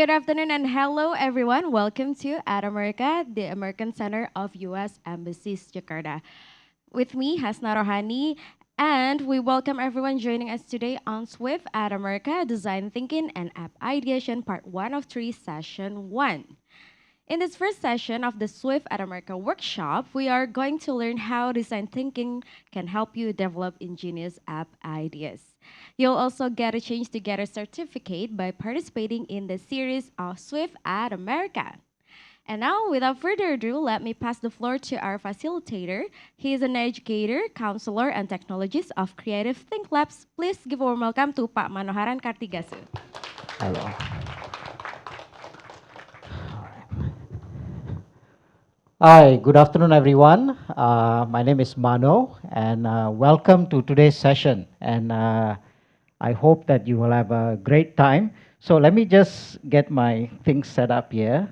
good afternoon, and hello, everyone. Welcome to At America, the American Center of U.S. Embassies, Jakarta. With me, Hasna Rohani, and we welcome everyone joining us today on Swift at America, Design Thinking and App Ideation, Part 1 of 3, Session 1. In this first session of the Swift at America workshop, we are going to learn how design thinking can help you develop ingenious app ideas. You'll also get a chance to get a certificate by participating in the series of Swift at America. And now, without further ado, let me pass the floor to our facilitator. He is an educator, counselor, and technologist of Creative Think Labs. Please give a warm welcome to Pak Manoharan Kartigasu. Hello. Hi, good afternoon, everyone. My name is Mano, and welcome to today's session. And I hope that you will have a great time. So let me just get my things set up here.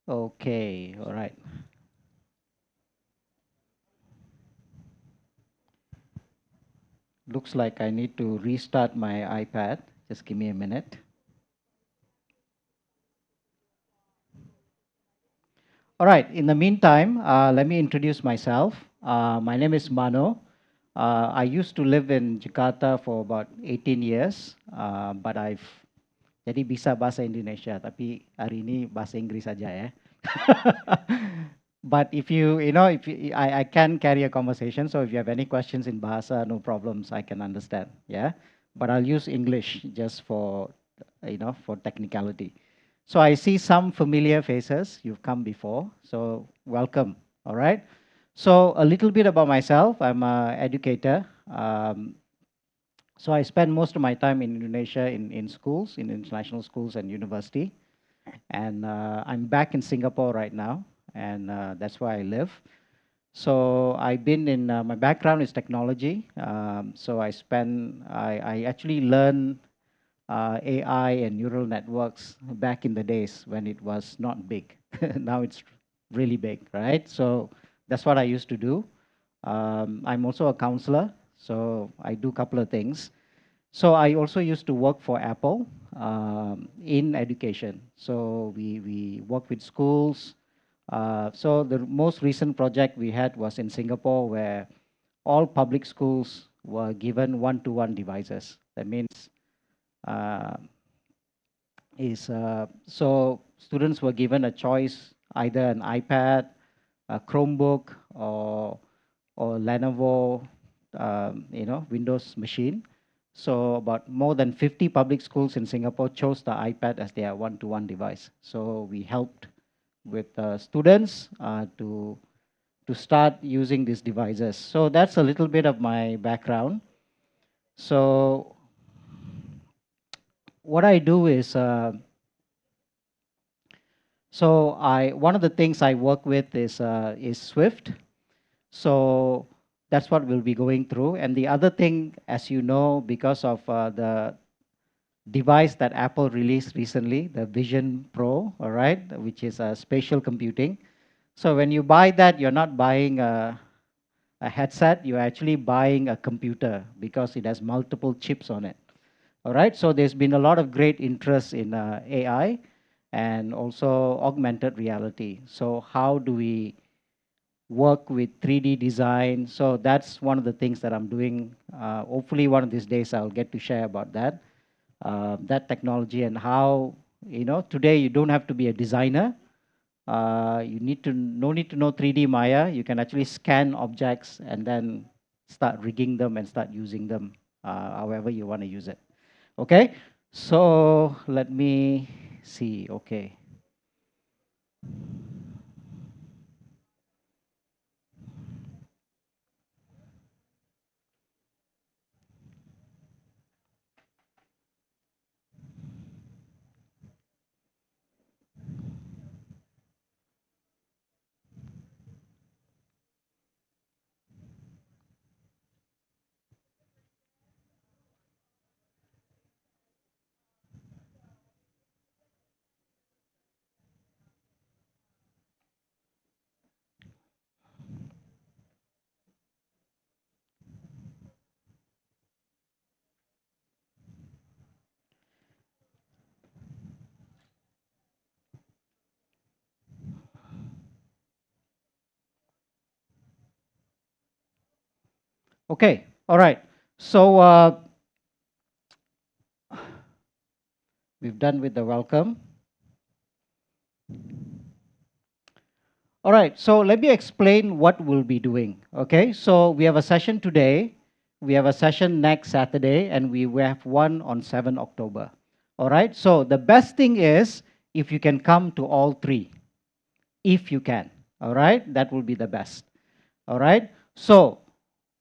Okay, all right. Looks like I need to restart my iPad. Just give me a minute. All right, in the meantime, let me introduce myself. My name is Mano. I used to live in Jakarta for about 18 years, but I've jadi bisa bahasa Indonesia, tapi hari ini bahasa Inggris saja ya. But if I can carry a conversation, so if you have any questions in Bahasa, no problems, I can understand, yeah? But I'll use English just for, for technicality. So I see some familiar faces. You've come before, so welcome. All right. So a little bit about myself. I'm an educator. So I spend most of my time in Indonesia in schools, in international schools and university. And I'm back in Singapore right now, and that's where I live. So I've been in, my background is technology. So I actually learned AI and neural networks back in the days when it was not big. Now it's really big, right? So that's what I used to do. I'm also a counselor, so I do a couple of things. So I also used to work for Apple in education. So we work with schools. So the most recent project we had was in Singapore, where all public schools were given one-to-one devices. That means so students were given a choice, either an iPad, a Chromebook, or Lenovo, Windows machine. So about more than 50 public schools in Singapore chose the iPad as their one-to-one device. So we helped with students to start using these devices. So that's a little bit of my background. So what I do is, one of the things I work with is Swift. So that's what we'll be going through. And the other thing, as you know, because of the device that Apple released recently, the Vision Pro, all right, which is spatial computing. So when you buy that, you're not buying a headset, you're actually buying a computer because it has multiple chips on it. All right, so there's been a lot of great interest in AI and also augmented reality. So how do we work with 3D design? So that's one of the things that I'm doing. Hopefully one of these days I'll get to share about that technology and how, today you don't have to be a designer. You no need to know 3D Maya. You can actually scan objects and then start rigging them and start using them however you want to use it. Okay, so let me see. Okay. Okay, all right. So we've done with the welcome. All right, so let me explain what we'll be doing. Okay, so we have a session today, we have a session next Saturday, and we will have one on 7 October. All right, so the best thing is if you can come to all three, if you can. All right, that will be the best. All right, so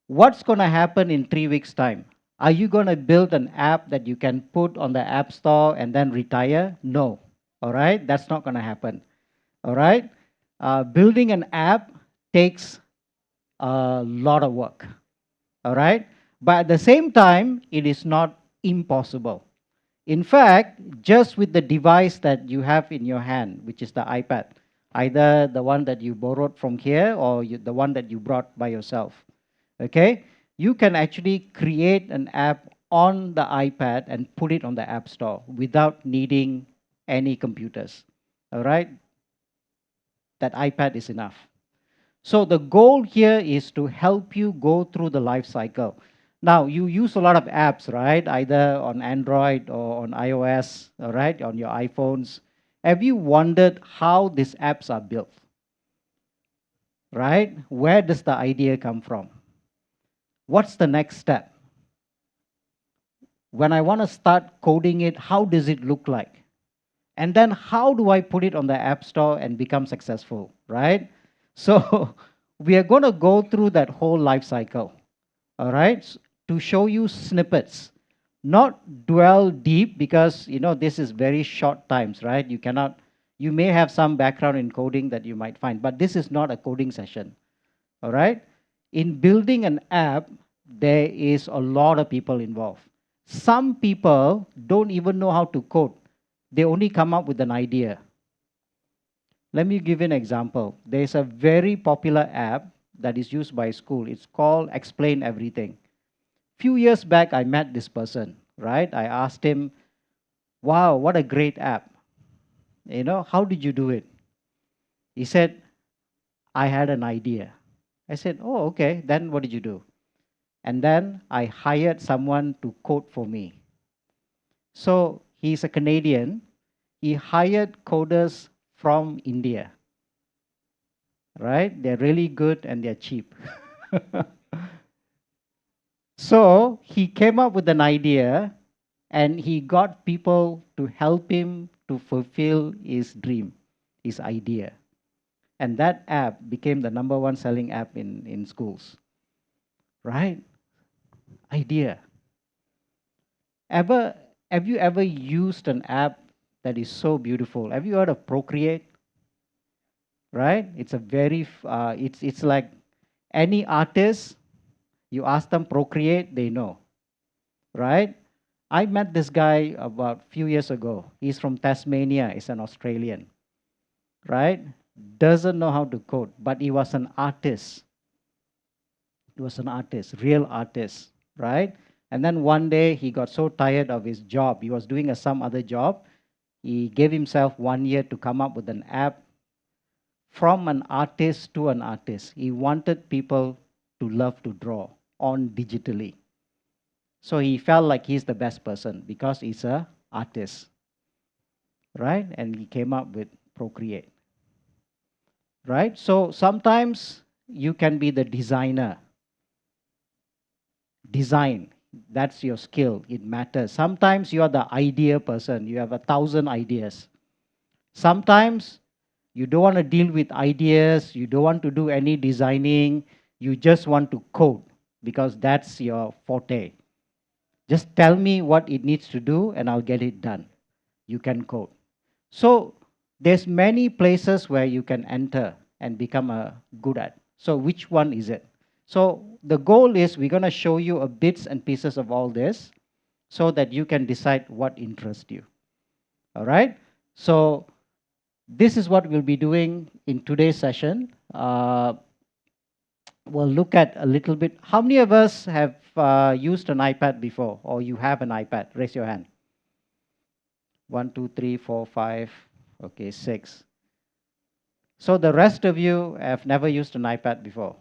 what's going to happen in 3 weeks' time? Are you going to build an app that you can put on the App Store and then retire? No. All right, that's not going to happen. All right, building an app takes a lot of work. All right, but at the same time, it is not impossible. In fact, just with the device that you have in your hand, which is the iPad, either the one that you borrowed from here or the one that you brought by yourself, okay, you can actually create an app on the iPad and put it on the App Store without needing any computers. All right, that iPad is enough. So the goal here is to help you go through the life cycle. Now, you use a lot of apps, right? Either on Android or on iOS, all right, on your iPhones. Have you wondered how these apps are built, right? Where does the idea come from? What's the next step? When I want to start coding it, how does it look like? And then how do I put it on the App Store and become successful, right? So we are going to go through that whole life cycle, all right, to show you snippets, not dwell deep because this is very short times, right? You may have some background in coding that you might find, but this is not a coding session, all right? In building an app, there is a lot of people involved. Some people don't even know how to code. They only come up with an idea. Let me give you an example. There's a very popular app that is used by school. It's called Explain Everything. Few years back, I met this person, right? I asked him, wow, what a great app. How did you do it? He said, I had an idea. I said, oh, okay, then what did you do? And then I hired someone to code for me. So he's a Canadian. He hired coders from India, right? They're really good and they're cheap. So he came up with an idea and he got people to help him to fulfill his dream, his idea. And that app became the number one selling app in schools, right? Idea. Ever, have you ever used an app that is so beautiful? Have you heard of Procreate? Right? It's a it's like any artist, you ask them Procreate, they know, right? I met this guy about a few years ago. He's from Tasmania. He's an Australian, right? Doesn't know how to code, but he was an artist. He was an artist, real artist, right? And then one day he got so tired of his job. He was doing some other job. He gave himself 1 year to come up with an app from an artist to an artist. He wanted people to love to draw on digitally. So he felt like he's the best person because he's a artist, right? And he came up with Procreate, right? So sometimes you can be the designer. Design, that's your skill. It matters. Sometimes you are the idea person. You have 1,000 ideas. Sometimes you don't want to deal with ideas. You don't want to do any designing. You just want to code because that's your forte. Just tell me what it needs to do and I'll get it done. You can code. So there's many places where you can enter and become a good at. So which one is it? So the goal is we're going to show you a bits and pieces of all this so that you can decide what interests you. All right? So this is what we'll be doing in today's session. We'll look at a little bit. How many of us have used an iPad before, or you have an iPad? Raise your hand. 1, 2, 3, 4, 5. Okay, 6. So the rest of you have never used an iPad before.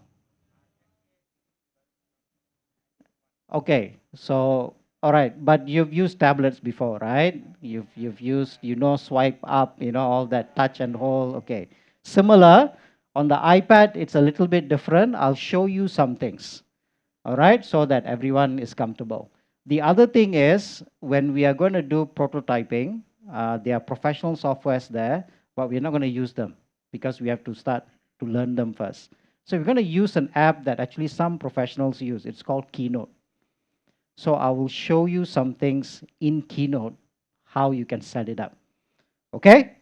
Okay, so all right, but you've used tablets before, right? You've used, swipe up, all that touch and hold. Okay, similar on the iPad, it's a little bit different. I'll show you some things, all right, so that everyone is comfortable. The other thing is when we are going to do prototyping, there are professional softwares there, but we're not going to use them because we have to start to learn them first. So we're going to use an app that actually some professionals use. It's called Keynote. So I will show you some things in Keynote, how you can set it up. Okay?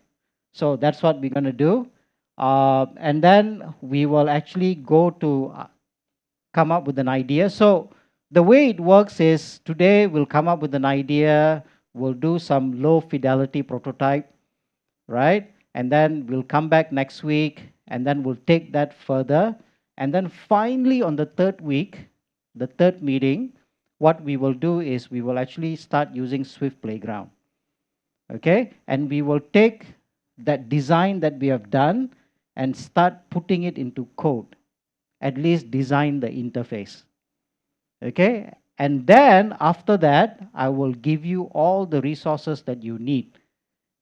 So that's what we're going to do. And then we will actually go to come up with an idea. So the way it works is today we'll come up with an idea, we'll do some low fidelity prototype, right? And then we'll come back next week and then we'll take that further. And then finally on the third week, the third meeting, what we will do is we will actually start using Swift Playground. Okay? And we will take that design that we have done and start putting it into code, at least design the interface. Okay? And then after that, I will give you all the resources that you need.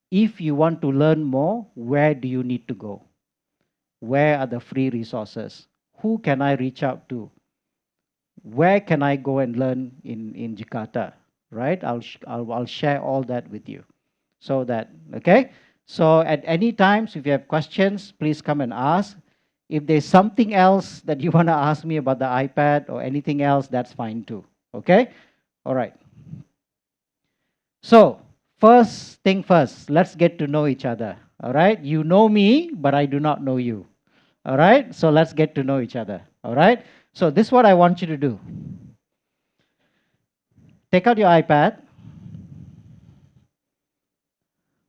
If you want to learn more, where do you need to go? Where are the free resources? Who can I reach out to? Where can I go and learn in Jakarta? Right? I'll share all that with you. So that, okay? So at any times, if you have questions, please come and ask. If there's something else that you want to ask me about the iPad or anything else, that's fine too. Okay? All right. So, first thing first, let's get to know each other. All right? You know me, but I do not know you. All right? So, let's get to know each other. All right? So, this is what I want you to do. Take out your iPad,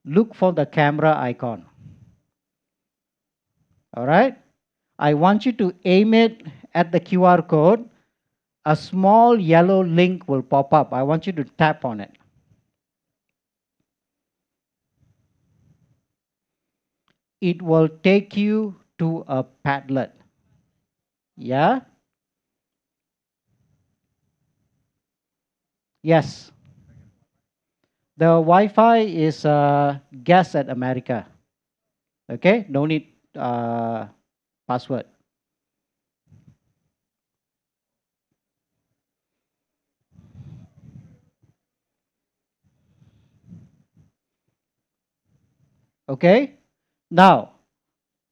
look for the camera icon. All right? I want you to aim it at the QR code. A small yellow link will pop up. I want you to tap on it. It will take you to a Padlet. Yeah? Yes. The Wi-Fi is guess at America. Okay? No need password. Okay? Now,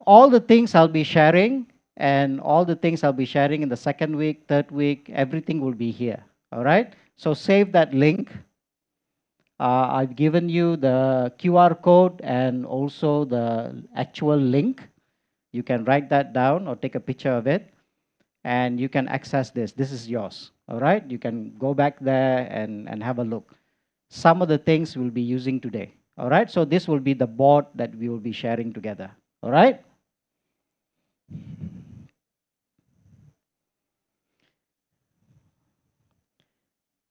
all the things I'll be sharing and all the things I'll be sharing in the second week, third week, everything will be here. All right? So save that link. I've given you the QR code and also the actual link. You can write that down or take a picture of it and you can access this. This is yours. All right? You can go back there and have a look. Some of the things we'll be using today. All right? So this will be the board that we will be sharing together. All right?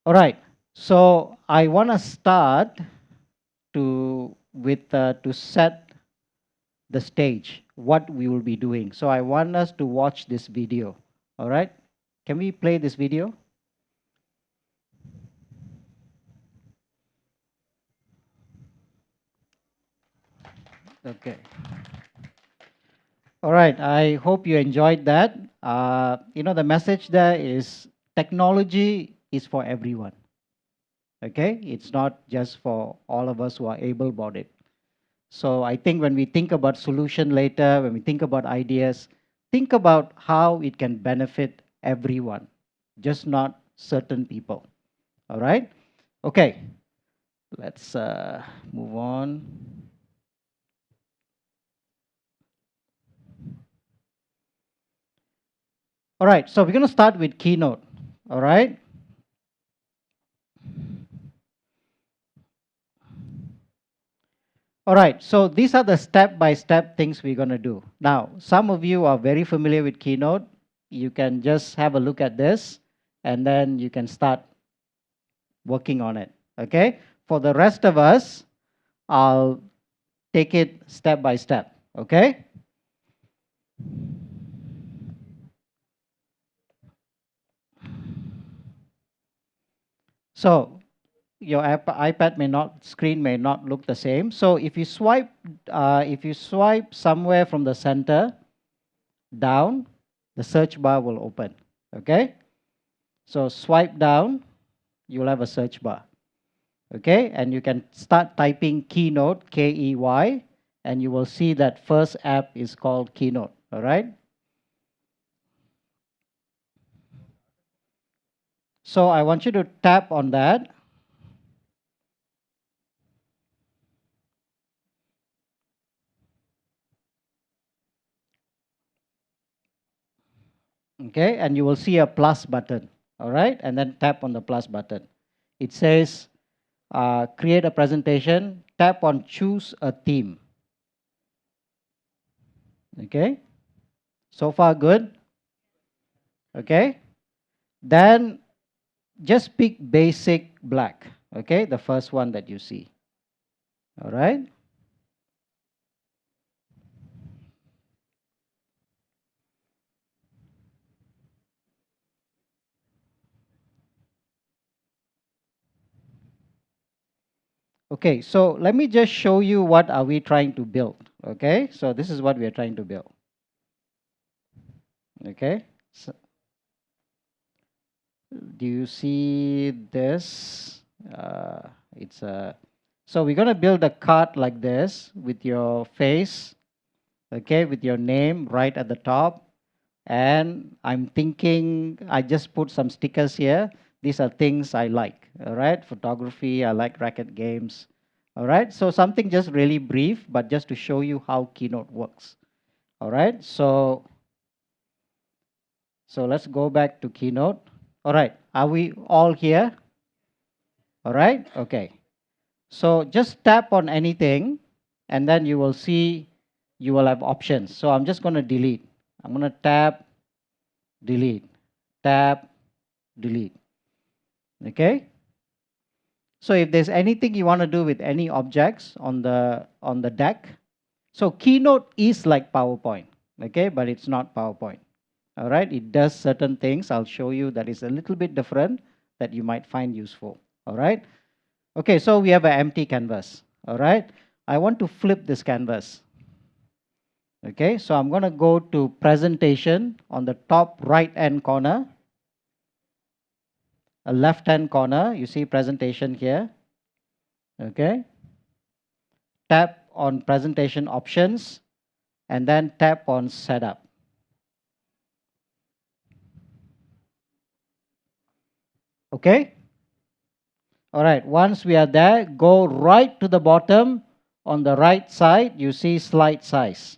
All right. So I want to start to set the stage, what we will be doing. So I want us to watch this video. All right? Can we play this video? Okay. All right. I hope you enjoyed that. The message there is technology is for everyone. Okay? It's not just for all of us who are able-bodied. So I think when we think about solution later, when we think about ideas, think about how it can benefit everyone, just not certain people. All right? Okay. Let's move on. All right. So we're going to start with Keynote. All right? All right, so these are the step-by-step things we're going to do. Now, some of you are very familiar with Keynote. You can just have a look at this, and then you can start working on it, okay? For the rest of us, I'll take it step by step, okay? So your iPad screen may not look the same. So if you swipe somewhere from the center down, the search bar will open. Okay. So swipe down, you'll have a search bar. Okay, and you can start typing Keynote, Key, and you will see that first app is called Keynote. All right. So I want you to tap on that. Okay, and you will see a plus button. All right, and then tap on the plus button. It says create a presentation. Tap on choose a theme. Okay, so far good. Okay, then just pick basic black. Okay, the first one that you see. All right. Okay, so let me just show you what are we trying to build. Okay, so this is what we are trying to build. Okay, so do you see this? It's a so we're gonna build a card like this with your face, okay, with your name right at the top. And I'm thinking I just put some stickers here. These are things I like. All right, photography. I like racket games. All right, so something just really brief, but just to show you how Keynote works. All right, so let's go back to Keynote. All right, are we all here? All right, okay. So just tap on anything, and then you will see you will have options. So I'm just going to delete. I'm going to tap, delete, tap, delete. Okay. So if there's anything you want to do with any objects on the deck, so Keynote is like PowerPoint, okay, but it's not PowerPoint. All right, it does certain things. I'll show you that is a little bit different that you might find useful. All right. Okay, so we have an empty canvas. All right. I want to flip this canvas. Okay, so I'm going to go to presentation on the top right hand corner, a left hand corner. You see presentation here. Okay. Tap on presentation options and then tap on setup. Okay. All right. Once we are there, go right to the bottom. On the right side, you see slide size.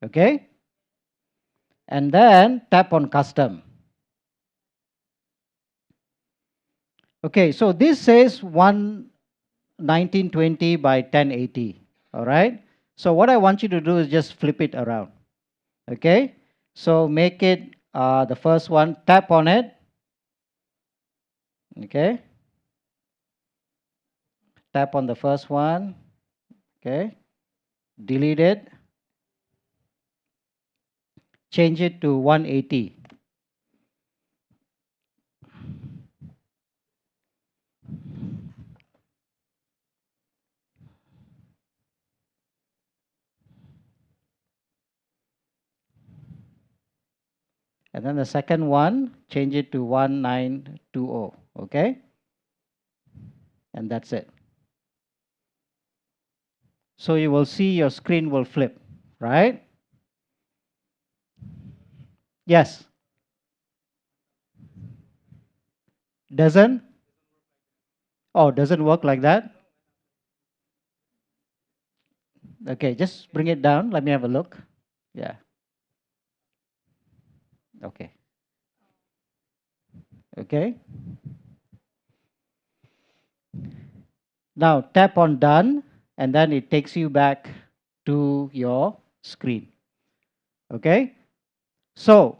Okay. And then tap on custom. Okay. So this says 1920 by 1080. All right. So what I want you to do is just flip it around. Okay. So make it the first one. Tap on it. Okay. Tap on the first one. Okay. Delete it. Change it to 180. And then the second one, change it to 1920. Okay. And that's it. So you will see your screen will flip, right? Yes. Doesn't? Oh, doesn't work like that? Okay, just bring it down. Let me have a look. Yeah. Okay. Okay. Now tap on done, and then it takes you back to your screen. Okay. So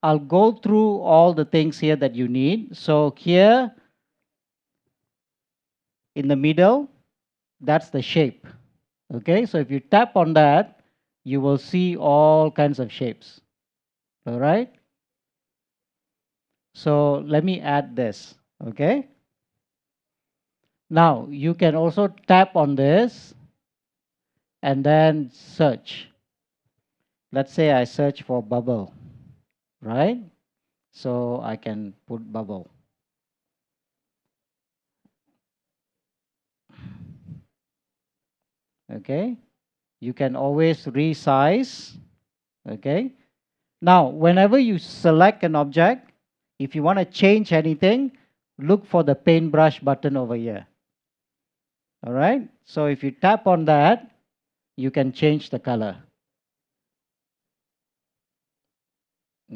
I'll go through all the things here that you need. So here, in the middle, that's the shape. Okay, so if you tap on that, you will see all kinds of shapes. All right. So let me add this. Okay. Now you can also tap on this and then search. Let's say I search for bubble, right? So I can put bubble. Okay. You can always resize. Okay. Now, whenever you select an object, if you want to change anything, look for the paintbrush button over here. All right. So if you tap on that, you can change the color.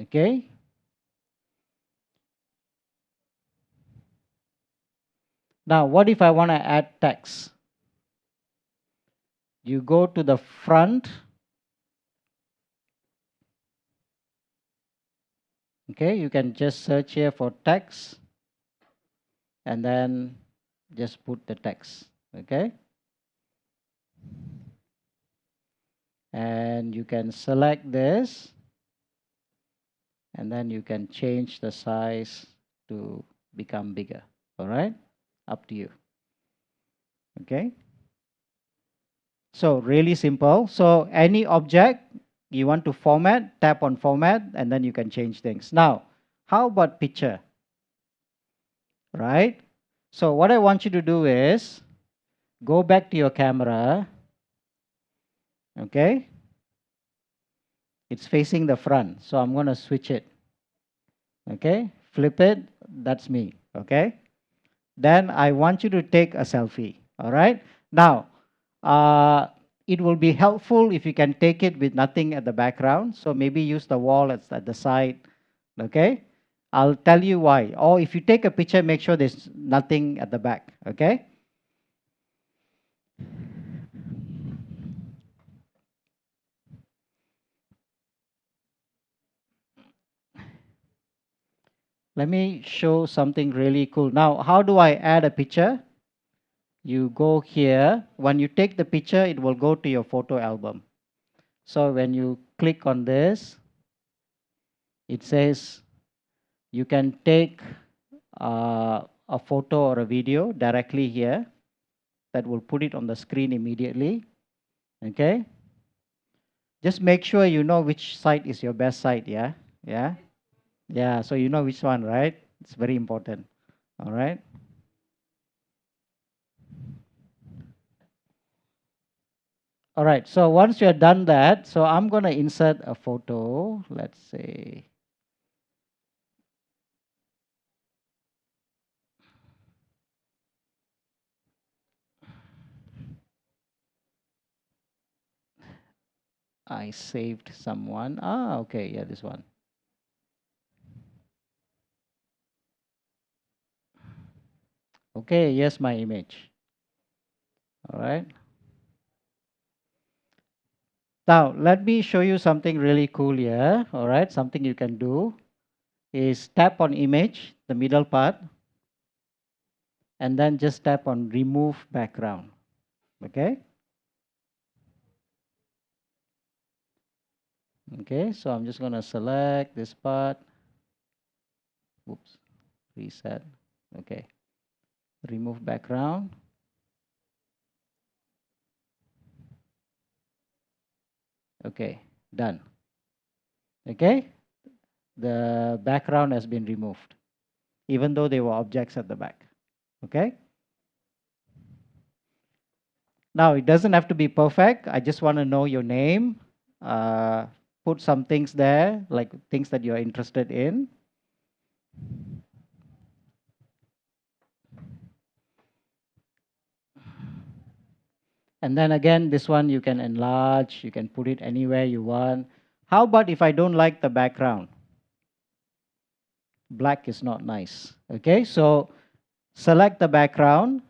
Okay. Now, what if I want to add text? You go to the front. Okay. You can just search here for text and then just put the text. Okay. And you can select this and then you can change the size to become bigger. All right. Up to you. Okay. So really simple. So any object you want to format, tap on format, and then you can change things. Now, how about picture? Right? So what I want you to do is go back to your camera. Okay? It's facing the front. So I'm going to switch it. Okay? Flip it. That's me. Okay? Then I want you to take a selfie. All right? Now, uh, it will be helpful if you can take it with nothing at the background. So maybe use the wall at the side. Okay? I'll tell you why. Or if you take a picture, make sure there's nothing at the back. Okay? Let me show something really cool. Now, how do I add a picture? You go here. When you take the picture, it will go to your photo album. So when you click on this, it says you can take a photo or a video directly here that will put it on the screen immediately. Okay. Just make sure you know which site is your best site. Yeah. Yeah. Yeah. So you know which one, right? It's very important. All right. All right. So once you're done that, so I'm going to insert a photo. Let's say I saved someone. Ah, okay. Yeah, this one. Okay. Here's my image. All right. Now, let me show you something really cool here. All right. Something you can do is tap on image, the middle part, and then just tap on remove background. Okay. Okay. So I'm just going to select this part. Oops. Reset. Okay. Remove background. Okay. Done. Okay. The background has been removed, even though there were objects at the back. Okay. Now, it doesn't have to be perfect. I just want to know your name. Uh, put some things there, like things that you're interested in. And then again, this one you can enlarge. You can put it anywhere you want. How about if I don't like the background? Black is not nice. Okay, so select the background.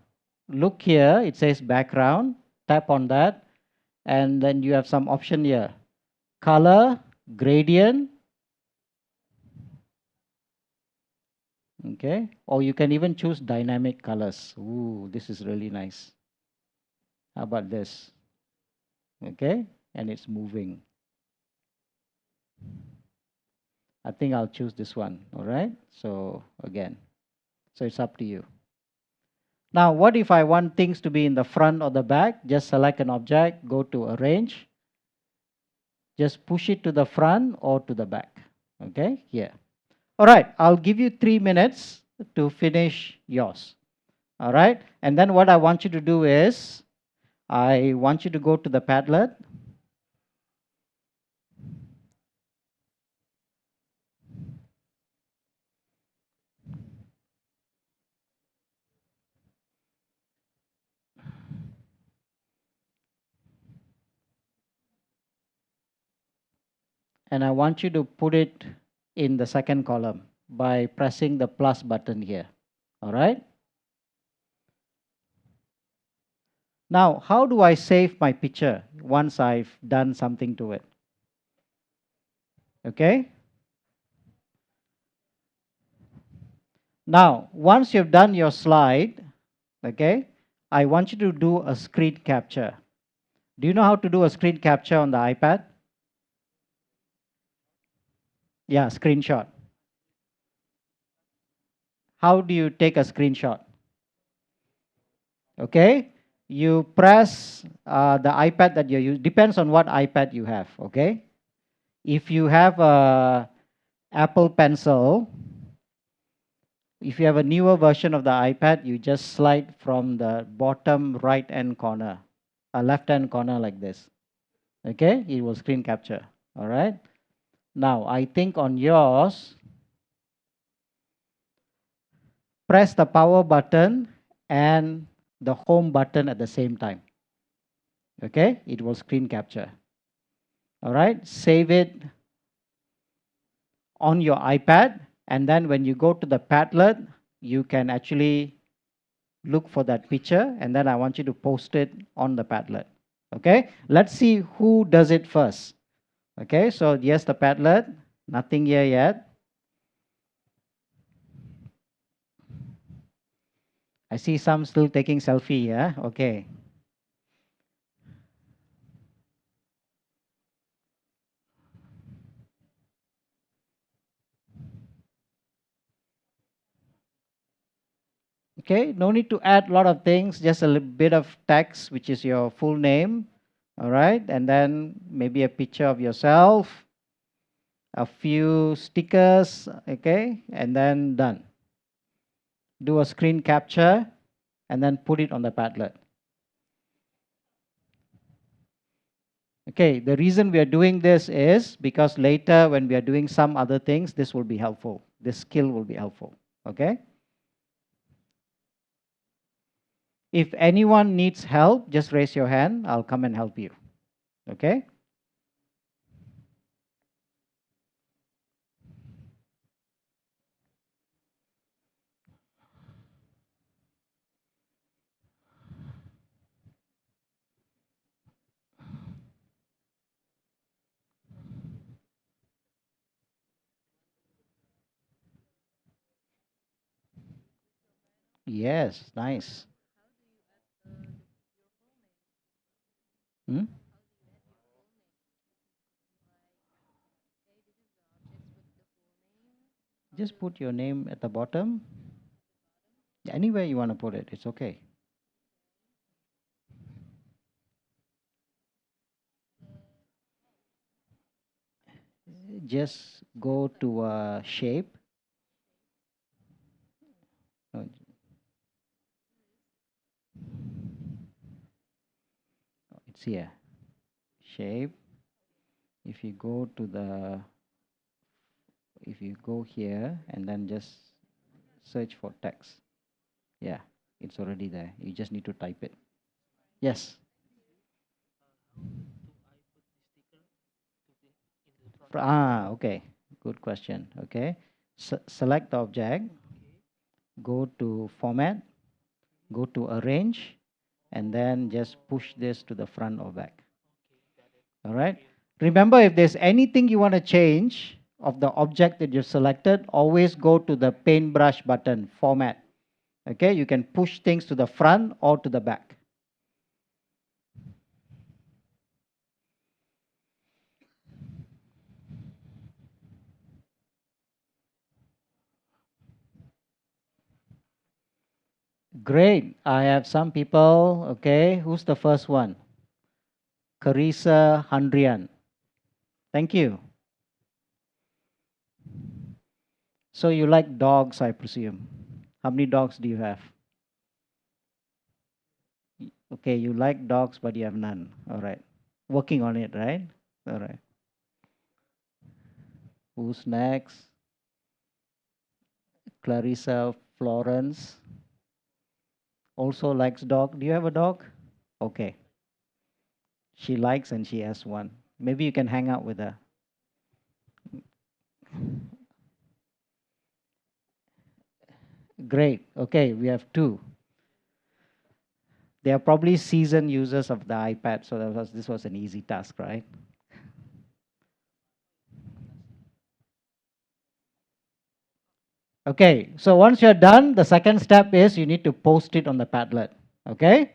Look here, it says background. Tap on that. And then you have some option here. Color, gradient. Okay, or you can even choose dynamic colors. Ooh, this is really nice. How about this? Okay, and it's moving. I think I'll choose this one. All right, so again, so it's up to you. Now, what if I want things to be in the front or the back? Just select an object, go to arrange, just push it to the front or to the back. Okay, here. All right, I'll give you 3 minutes to finish yours. All right, and then what I want you to do is, I want you to go to the Padlet, and I want you to put it in the second column by pressing the plus button here. All right. Now, how do I save my picture once I've done something to it? Okay. Now, once you've done your slide, okay, I want you to do a screen capture. Do you know how to do a screen capture on the iPad? Yeah, screenshot. How do you take a screenshot? Okay, you press the iPad that you use, depends on what iPad you have. Okay, if you have a Apple Pencil, if you have a newer version of the iPad, you just slide from the bottom right hand corner, a left hand corner like this. Okay, it will screen capture. All right, now I think on yours, press the power button and the home button at the same time. Okay, it will screen capture. All right, save it on your iPad, and then when you go to the Padlet, you can actually look for that picture, and then I want you to post it on the Padlet. Okay, let's see who does it first. Okay, so yes, the Padlet, nothing here yet. I see some still taking selfie. Yeah, okay. Okay, no need to add a lot of things, just a little bit of text, which is your full name. All right, and then maybe a picture of yourself, a few stickers, okay, and then done. Do a screen capture and then put it on the Padlet. Okay, the reason we are doing this is because later when we are doing some other things, this will be helpful. This skill will be helpful. Okay. If anyone needs help, just raise your hand. I'll come and help you. Okay. Yes, nice. Hmm? Just put your name at the bottom. Anywhere you want to put it, it's okay. Just go to shape. No, it's here. Shape. If you go to the, if you go here and then just search for text. Yeah, it's already there. You just need to type it. Yes. Okay. Good question. Okay. Select the object, go to format, go to arrange, and then just push this to the front or back. All right. Remember, if there's anything you want to change, of the object that you selected, always go to the paintbrush button, format. Okay, you can push things to the front or to the back. Great. I have some people. Okay, who's the first one? Carissa Handrian. Thank you. So you like dogs, I presume. How many dogs do you have? Okay, you like dogs, but you have none. All right. Working on it, right? All right. Who's next? Clarissa Florence also likes dog. Do you have a dog? Okay. She likes and she has one. Maybe you can hang out with her. Great. Okay, we have two. They are probably seasoned users of the iPad, so this was an easy task, right? Okay, so once you're done, the second step is you need to post it on the Padlet. Okay?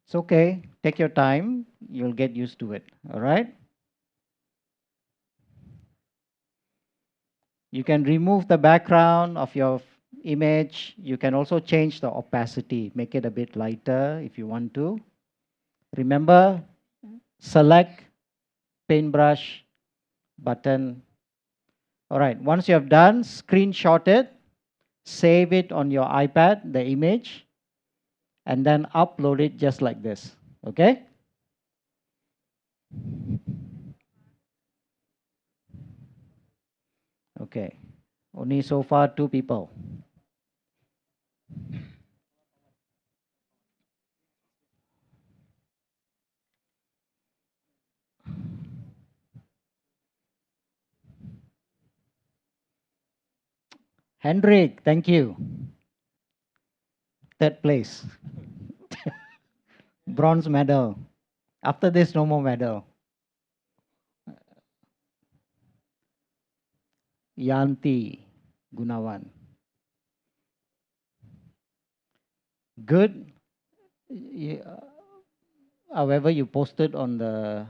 It's okay. Take your time. You'll get used to it. All right? You can remove the background of your image. You can also change the opacity, make it a bit lighter if you want to. Remember, select paintbrush button. All right, once you have done, screenshot it, save it on your iPad, the image, and then upload it just like this. Okay? Okay. Only so far two people. Hendrik, thank you. Third place. Bronze medal. After this, no more medal. Yanti Gunawan. Good. However, you posted on the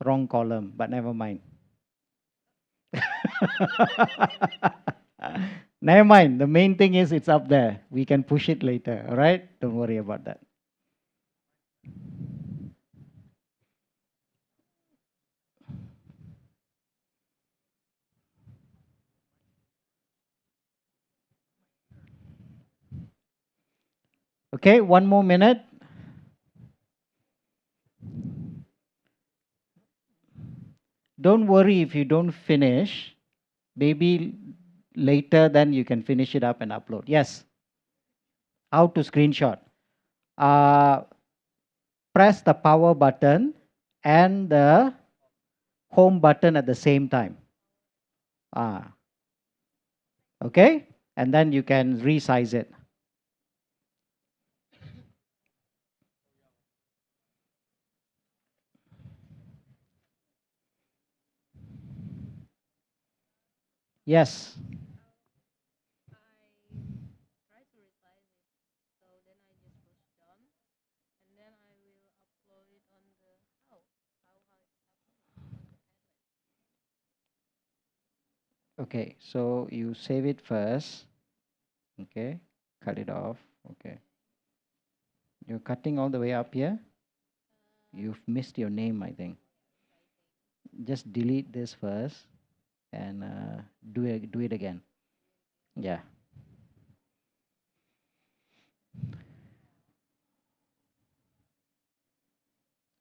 wrong column, but never mind. Never mind. The main thing is it's up there. We can push it later. All right? Don't worry about that. Okay, one more minute. Don't worry if you don't finish. Maybe later, then you can finish it up and upload. Yes. How to screenshot? Uh, press the power button and the home button at the same time. Ah, okay? And then you can resize it. Yes. Okay, so you save it first. Okay, cut it off. Okay. You're cutting all the way up here. You've missed your name, I think. Just delete this first and do it again. Yeah.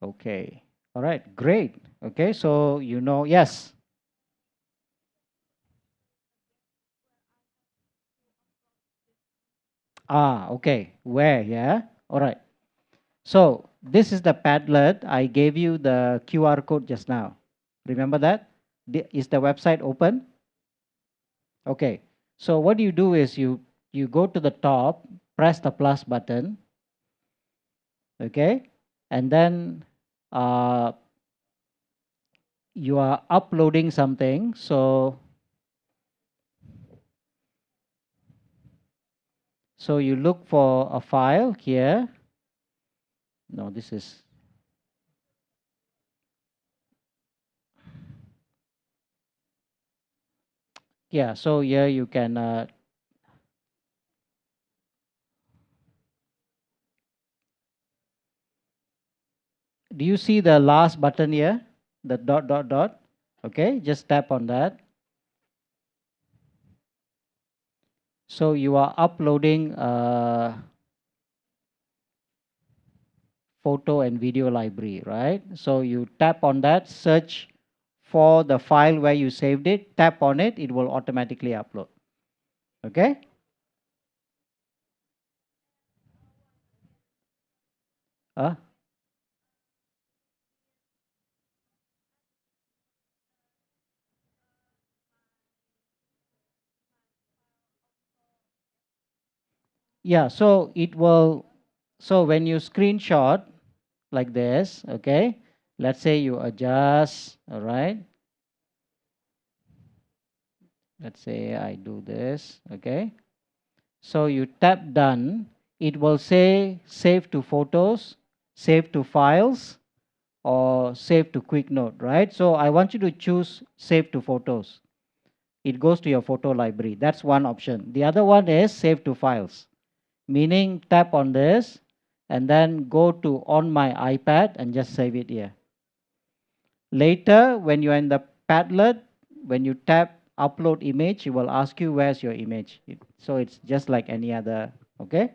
Okay. All right. Great. Okay. So you know, yes. Ah. Okay. Where? Yeah. All right. So this is the Padlet. I gave you the QR code just now. Remember that? Is the website open? Okay. So what you do is you go to the top, press the plus button, okay, and then you are uploading something. So you look for a file here. No, this is, yeah. So here you can. Do you see the last button here? The dot dot dot. Okay, just tap on that. So you are uploading a photo and video library, right? So you tap on that, search for the file where you saved it, tap on it, it will automatically upload. Okay? Uh, yeah, so it will, so when you screenshot like this, okay, let's say you adjust, all right? Let's say I do this, okay? So you tap done, it will say save to photos, save to files, or save to quick note, right? So I want you to choose save to photos. It goes to your photo library. That's one option. The other one is save to files, meaning tap on this and then go to on my iPad and just save it here. Later, when you're in the Padlet, when you tap upload image, it will ask you where's your image. So it's just like any other, okay?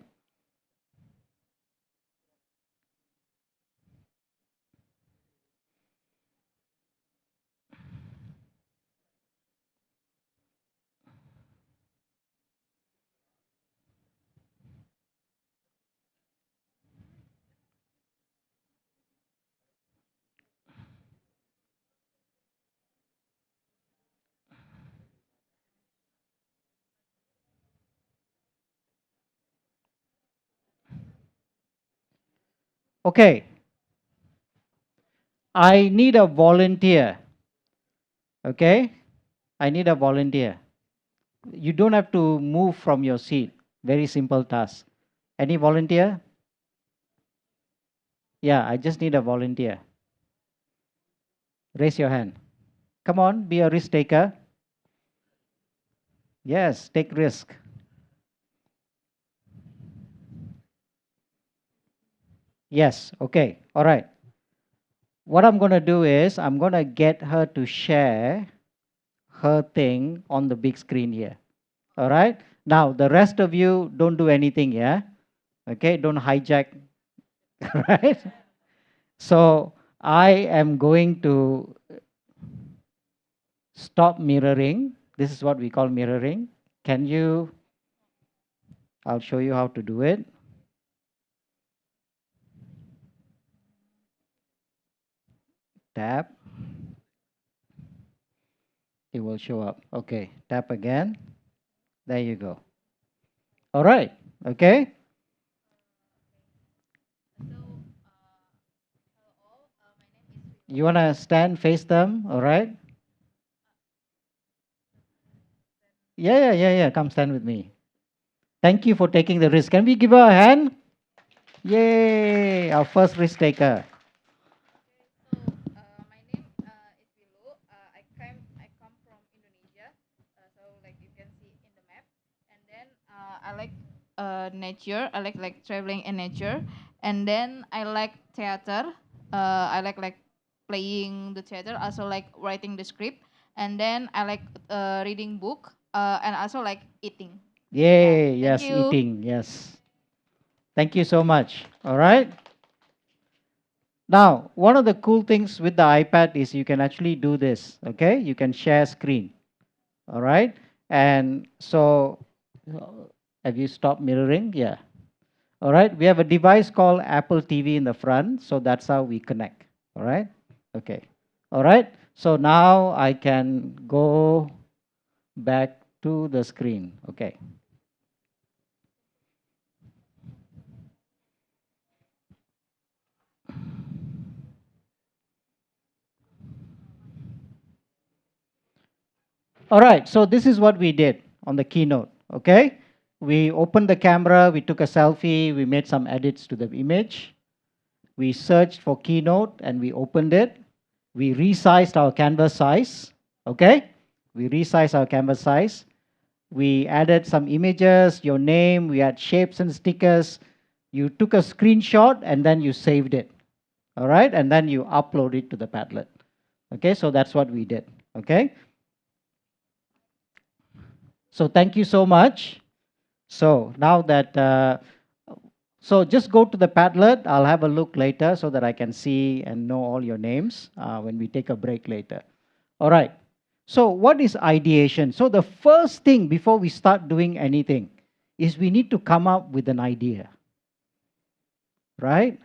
Okay, I need a volunteer, okay? I need a volunteer. You don't have to move from your seat. Very simple task. Any volunteer? Yeah, I just need a volunteer. Raise your hand. Come on, be a risk taker. Yes, take risk. Yes, okay, all right. What I'm going to do is I'm going to get her to share her thing on the big screen here. All right? Now, the rest of you don't do anything, yeah? Okay, don't hijack, right? So, I am going to stop mirroring. This is what we call mirroring. Can you, I'll show you how to do it. Tap, it will show up. Okay, tap again. There you go. All right, okay? You want to stand, face them, all right? Yeah. Come stand with me. Thank you for taking the risk. Can we give her a hand? Yay, our first risk taker. My name is Wilu. I come from Indonesia. So like you can see in the map. And then I like nature. I like traveling in nature. And then I like theater. I like playing the theater. Also like writing the script. And then I like reading book. And also like eating. Yeah. Yay, Thank yes, you. eating, yes. Thank you so much. All right. Now, one of the cool things with the iPad is you can actually do this, okay? You can share screen, all right? And so, have you stopped mirroring? Yeah. All right, we have a device called Apple TV in the front, so that's how we connect. All right, okay. All right, so now I can go back to the screen. Okay. All right, so this is what we did on the keynote. Okay, we opened the camera, we took a selfie, we made some edits to the image. We searched for Keynote and we opened it. We resized our canvas size. Okay, we resized our canvas size. We added some images, your name, we had shapes and stickers. You took a screenshot and then you saved it. All right, and then you upload it to the Padlet. Okay, so that's what we did. Okay, so thank you so much. So now that, so just go to the Padlet. I'll have a look later so that I can see and know all your names when we take a break later. All right. So what is ideation? So the first thing before we start doing anything is we need to come up with an idea, right?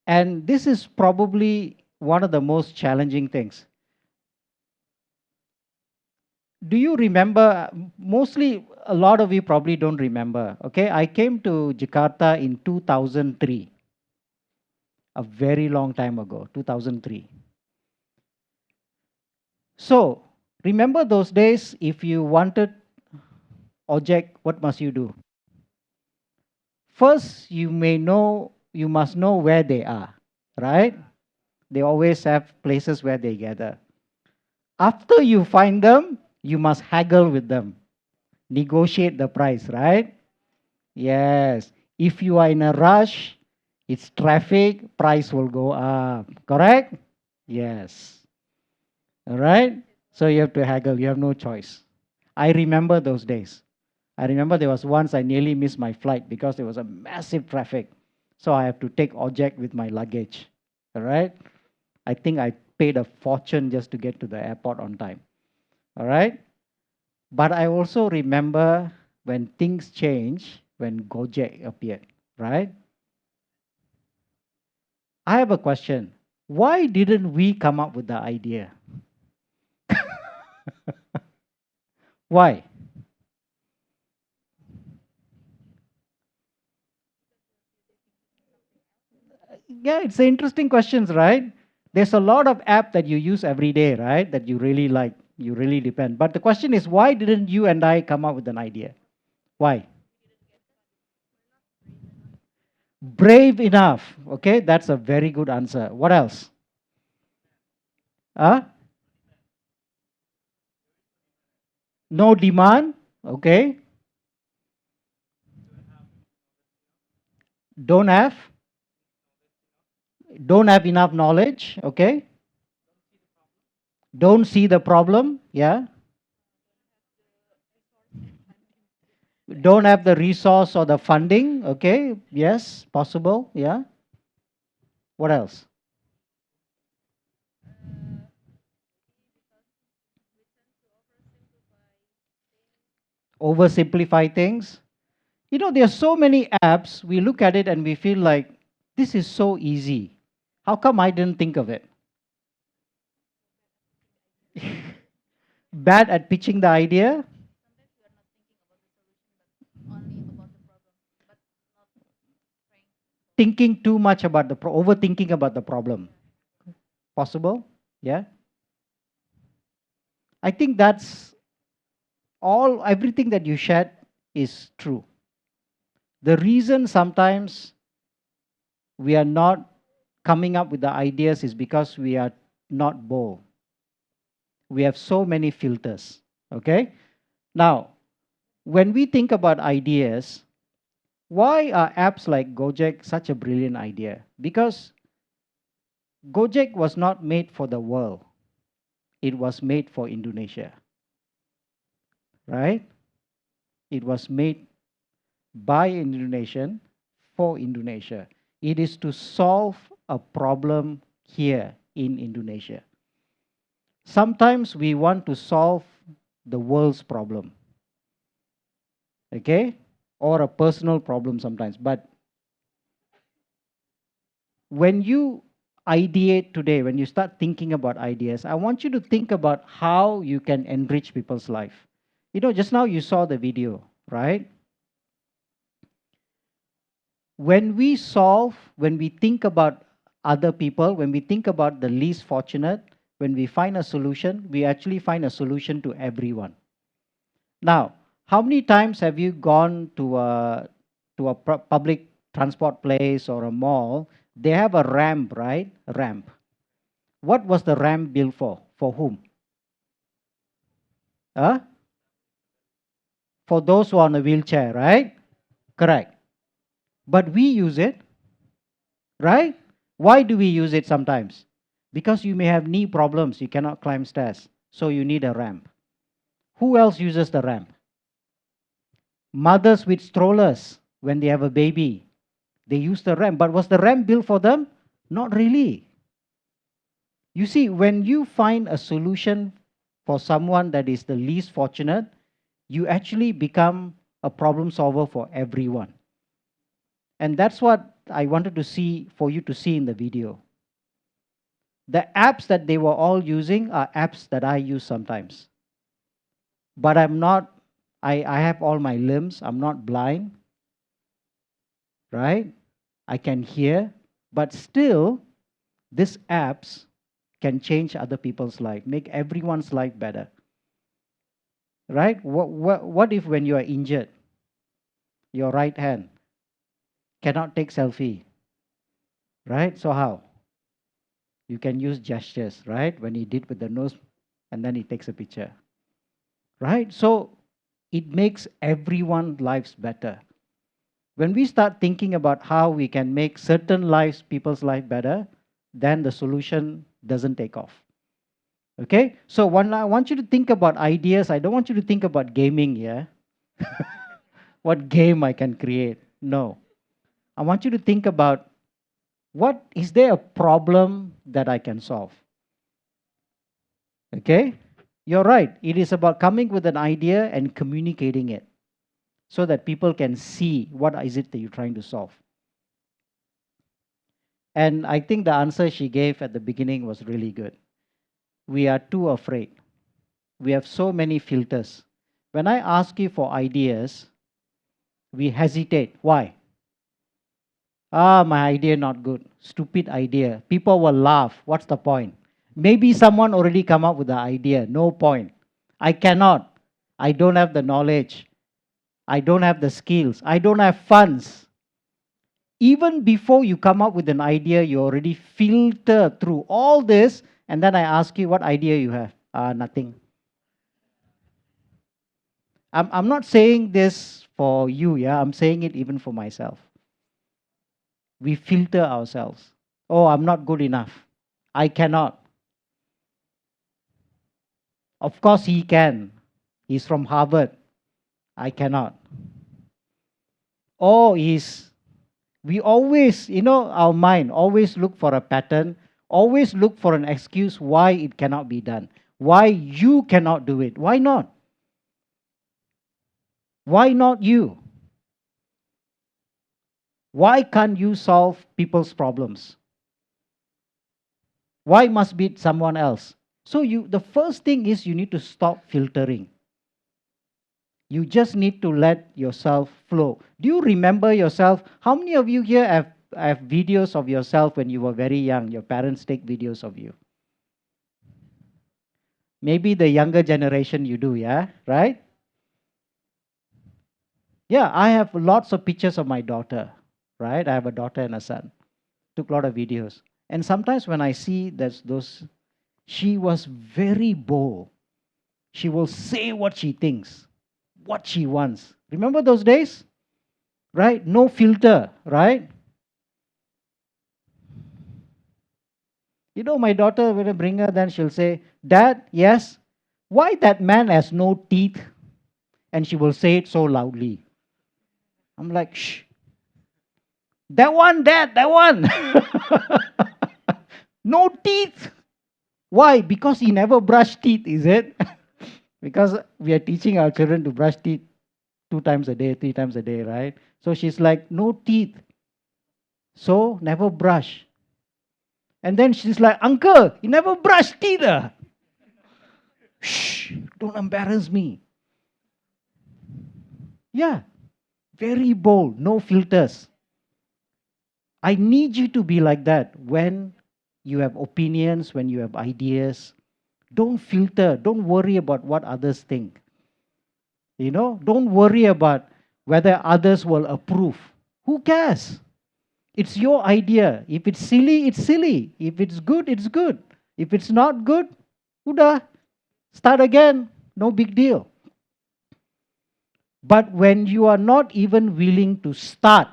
And this is probably one of the most challenging things. Do you remember? Mostly, a lot of you probably don't remember. Okay, I came to Jakarta in 2003, a very long time ago, 2003. So, remember those days, if you wanted object, what must you do? First, you must know where they are, right? They always have places where they gather. After you find them, you must haggle with them, negotiate the price, right? Yes. If you are in a rush, it's traffic, price will go up. Correct? Yes. All right? So you have to haggle. You have no choice. I remember those days. I remember there was once I nearly missed my flight because there was a massive traffic. So I have to take object with my luggage. All right? I think I paid a fortune just to get to the airport on time. All right? But I also remember when things changed when Gojek appeared, right? I have a question. Why didn't we come up with the idea? Why? Yeah, it's an interesting questions, right? There's a lot of app that you use every day, right? That you really like, you really depend. But the question is, why didn't you and I come up with an idea? Why? Brave enough. Okay, that's a very good answer. What else? Huh? No demand. Okay. Don't have. Don't have enough knowledge. Okay. Don't see the problem. Yeah. Don't have the resource or the funding. Okay. Yes. Possible. Yeah. What else? Oversimplify things. You know, there are so many apps. We look at it and we feel like this is so easy. How come I didn't think of it? Bad at pitching the idea, thinking too much about overthinking about the problem. Possible? Yeah. I think that's everything that you shared is true. The reason sometimes we are not coming up with the ideas is because we are not bold. We have so many filters. Okay? Now, when we think about ideas, why are apps like Gojek such a brilliant idea? Because Gojek was not made for the world, it was made for Indonesia, right? It was made by Indonesian for Indonesia. It is to solve a problem here in Indonesia. Sometimes we want to solve the world's problem. okay, or a personal problem sometimes. But when you ideate today, when you start thinking about ideas, I want you to think about how you can enrich people's life. You know, just now you saw the video, right? When we solve, when we think about other people, when we think about the least fortunate, when we find a solution, we actually find a solution to everyone. Now, how many times have you gone to a public transport place or a mall? They have a ramp, right? A ramp. What was the ramp built for? For whom? Huh? For those who are on a wheelchair, right? Correct. But we use it, right? Why do we use it sometimes? Because you may have knee problems, you cannot climb stairs, so you need a ramp. Who else uses the ramp? Mothers with strollers, when they have a baby, they use the ramp. But was the ramp built for them? Not really. You see, when you find a solution for someone that is the least fortunate, you actually become a problem solver for everyone. And that's what I wanted to see for you to see in the video. The apps that they were all using are apps that I use sometimes. But I'm not, I have all my limbs, I'm not blind, right? I can hear, but still, these apps can change other people's life, make everyone's life better. Right? What if when you are injured, your right hand cannot take selfie? Right? So how? You can use gestures, right? When he did with the nose, and then he takes a picture. Right? So it makes everyone's lives better. When we start thinking about how we can make certain lives, people's life better, then the solution doesn't take off. Okay? So when I want you to think about ideas, I don't want you to think about gaming here. What game I can create. No. I want you to think about what is there a problem that I can solve? Okay? You're right. It is about coming with an idea and communicating it so that people can see what is it that you're trying to solve. And I think the answer she gave at the beginning was really good. We are too afraid. We have so many filters. When I ask you for ideas, we hesitate. Why? Ah, my idea not good. Stupid idea. People will laugh. What's the point? Maybe someone already come up with the idea. No point. I cannot. I don't have the knowledge. I don't have the skills. I don't have funds. Even before you come up with an idea, you already filter through all this, and then I ask you what idea you have. Nothing. I'm not saying this for you, yeah. I'm saying it even for myself. We filter ourselves. Oh, I'm not good enough. I cannot. Of course, he can. He's from Harvard. I cannot. Oh, we always, our mind always look for a pattern, always look for an excuse why it cannot be done, why you cannot do it. Why not? Why not you? Why can't you solve people's problems? Why must be someone else? So the first thing is you need to stop filtering. You just need to let yourself flow. Do you remember yourself? How many of you here have videos of yourself when you were very young? Your parents take videos of you. Maybe the younger generation you do, yeah? Right? Yeah, I have lots of pictures of my daughter, right? I have a daughter and a son. Took a lot of videos. And sometimes when I see those, she was very bold. She will say what she thinks, what she wants. Remember those days? Right? No filter, right? My daughter, when I bring her, then she'll say, Dad, yes, why that man has no teeth? And she will say it so loudly. I'm like, shh. That one, Dad, that one. No teeth. Why? Because he never brushed teeth, is it? Because we are teaching our children to brush teeth 2 times a day, 3 times a day, right? So she's like, no teeth. So never brush. And then she's like, Uncle, you never brush teeth. Shh, don't embarrass me. Yeah, very bold, no filters. I need you to be like that when you have opinions, when you have ideas. Don't filter, don't worry about what others think. Don't worry about whether others will approve. Who cares? It's your idea. If it's silly, it's silly. If it's good, it's good. If it's not good, udah, start again. No big deal. But when you are not even willing to start,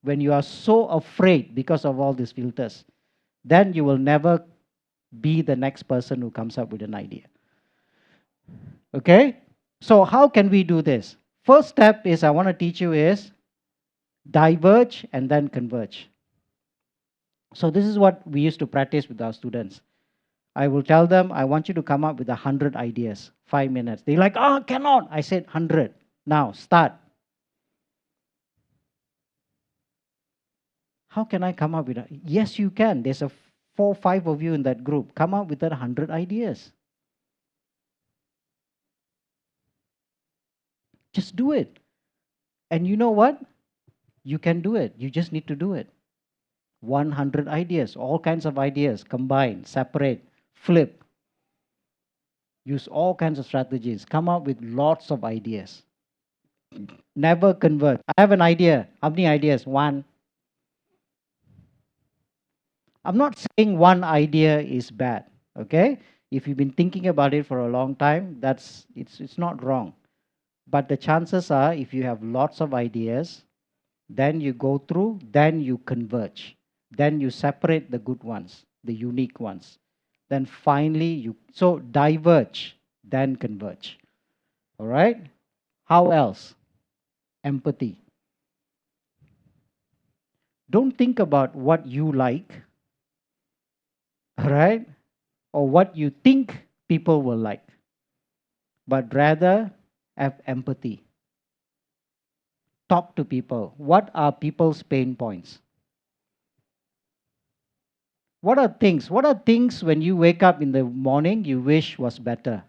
when you are so afraid because of all these filters, then you will never be the next person who comes up with an idea. Okay? So how can we do this? First step is I want to teach you is diverge and then converge. So this is what we used to practice with our students. I will tell them, I want you to come up with 100 ideas, 5 minutes. They're like, oh, cannot. I said 100. Now, start. How can I come up with that? Yes, you can. There's 4, 5 of you in that group. Come up with that 100 ideas. Just do it. And you know what? You can do it. You just need to do it. 100 ideas, all kinds of ideas, combine, separate, flip. Use all kinds of strategies. Come up with lots of ideas. Never convert. I have an idea. How many ideas? One. I'm not saying one idea is bad, okay? If you've been thinking about it for a long time, it's not wrong. But the chances are, if you have lots of ideas, then you go through, then you converge. Then you separate the good ones, the unique ones. Then finally so diverge, then converge. All right? How else? Empathy. Don't think about what you like, all right? Or what you think people will like, but rather have empathy. Talk to people. What are people's pain points? What are things? What are things when you wake up in the morning you wish was better?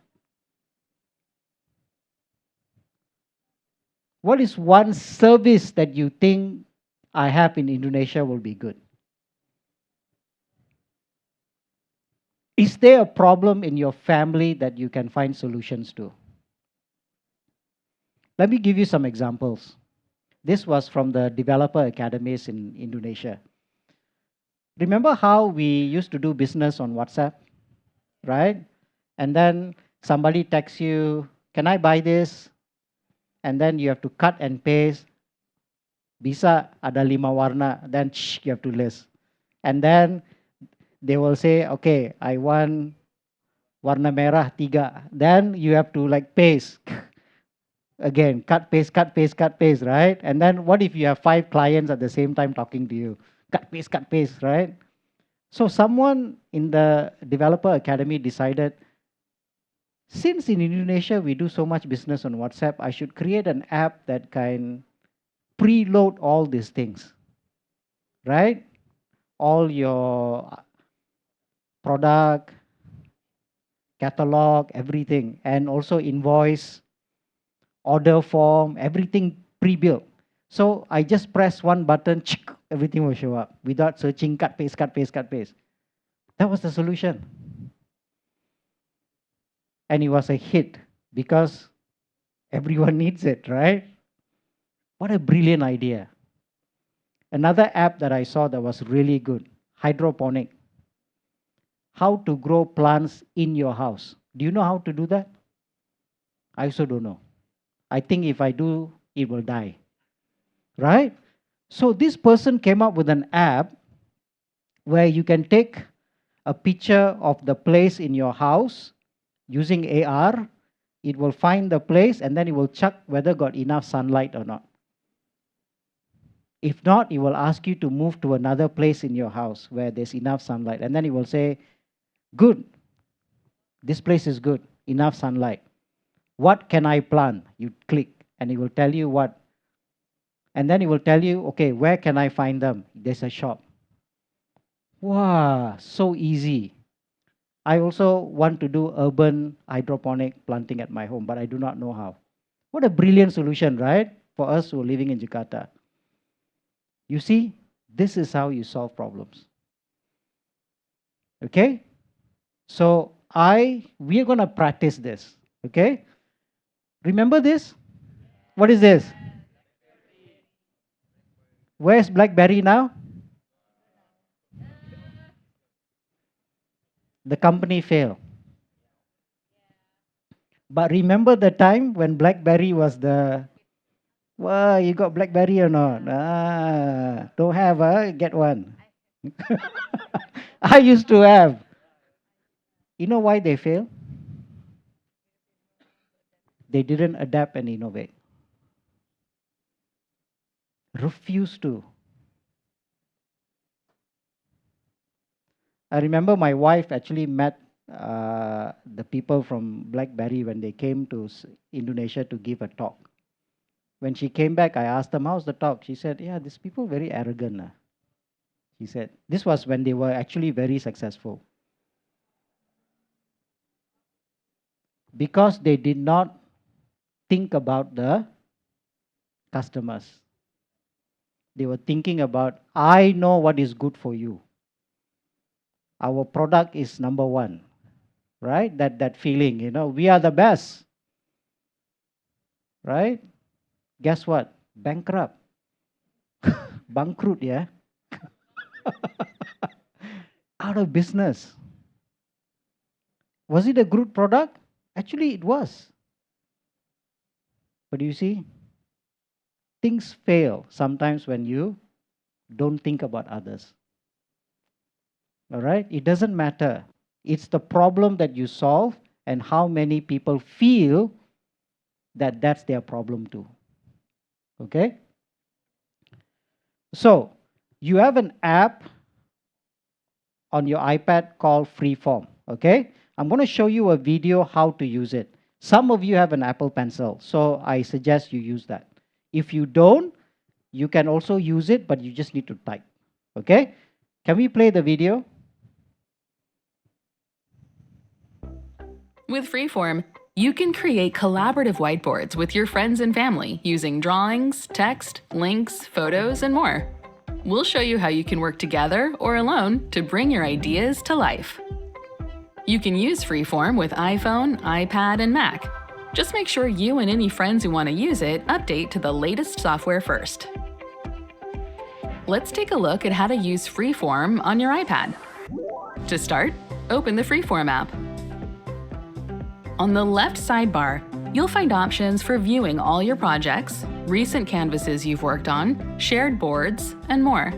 What is one service that you think I have in Indonesia will be good? Is there a problem in your family that you can find solutions to? Let me give you some examples. This was from the developer academies in Indonesia. Remember how we used to do business on WhatsApp, right? And then somebody texts you, can I buy this? And then you have to cut and paste. Bisa ada 5 warna, then you have to list. And then they will say, okay, I want warna merah 3. Then you have to like paste. Again, cut, paste, cut, paste, cut, paste, right? And then what if you have 5 clients at the same time talking to you? Cut, paste, right? So someone in the developer academy decided, since in Indonesia we do so much business on WhatsApp, I should create an app that can preload all these things, right? All your product, catalog, everything, and also invoice, order form, everything pre-built. So I just press one button, everything will show up without searching, cut, paste, cut, paste, cut, paste. That was the solution. And it was a hit because everyone needs it, right? What a brilliant idea. Another app that I saw that was really good, hydroponic. How to grow plants in your house. Do you know how to do that? I also don't know. I think if I do, it will die. Right? So this person came up with an app where you can take a picture of the place in your house using AR. It will find the place and then it will check whether got enough sunlight or not. If not, it will ask you to move to another place in your house where there's enough sunlight. And then it will say, good, this place is good, enough sunlight. What can I plant? You click, and it will tell you what, and then it will tell you, okay, where can I find them? There's a shop. Wow, so easy. I also want to do urban hydroponic planting at my home, but I do not know how. What a brilliant solution, right? For us who are living in Jakarta. You see, this is how you solve problems. Okay? So we are going to practice this. Okay? Remember this? What is this? Where's BlackBerry now? The company failed. But remember the time when BlackBerry was the, well, you got BlackBerry or not? Don't have, get one. I used to have. You know why they failed? They didn't adapt and innovate. Refused to. I remember my wife actually met the people from BlackBerry when they came to Indonesia to give a talk. When she came back, I asked them, how's the talk? She said, yeah, these people very arrogant. She said, this was when they were actually very successful. Because they did not think about the customers. They were thinking about, I know what is good for you. Our product is number one, right? That feeling, we are the best, right? Guess what? Bankrupt. Bankrupt, yeah? Out of business. Was it a good product? Actually, it was. But you see, things fail sometimes when you don't think about others. All right? It doesn't matter. It's the problem that you solve and how many people feel that that's their problem too. Okay? So, you have an app on your iPad called Freeform. Okay? I'm going to show you a video how to use it. Some of you have an Apple Pencil, so I suggest you use that. If you don't, you can also use it, but you just need to type. Okay? Can we play the video? With Freeform, you can create collaborative whiteboards with your friends and family using drawings, text, links, photos, and more. We'll show you how you can work together or alone to bring your ideas to life. You can use Freeform with iPhone, iPad, and Mac. Just make sure you and any friends who want to use it update to the latest software first. Let's take a look at how to use Freeform on your iPad. To start, open the Freeform app. On the left sidebar, you'll find options for viewing all your projects, recent canvases you've worked on, shared boards, and more.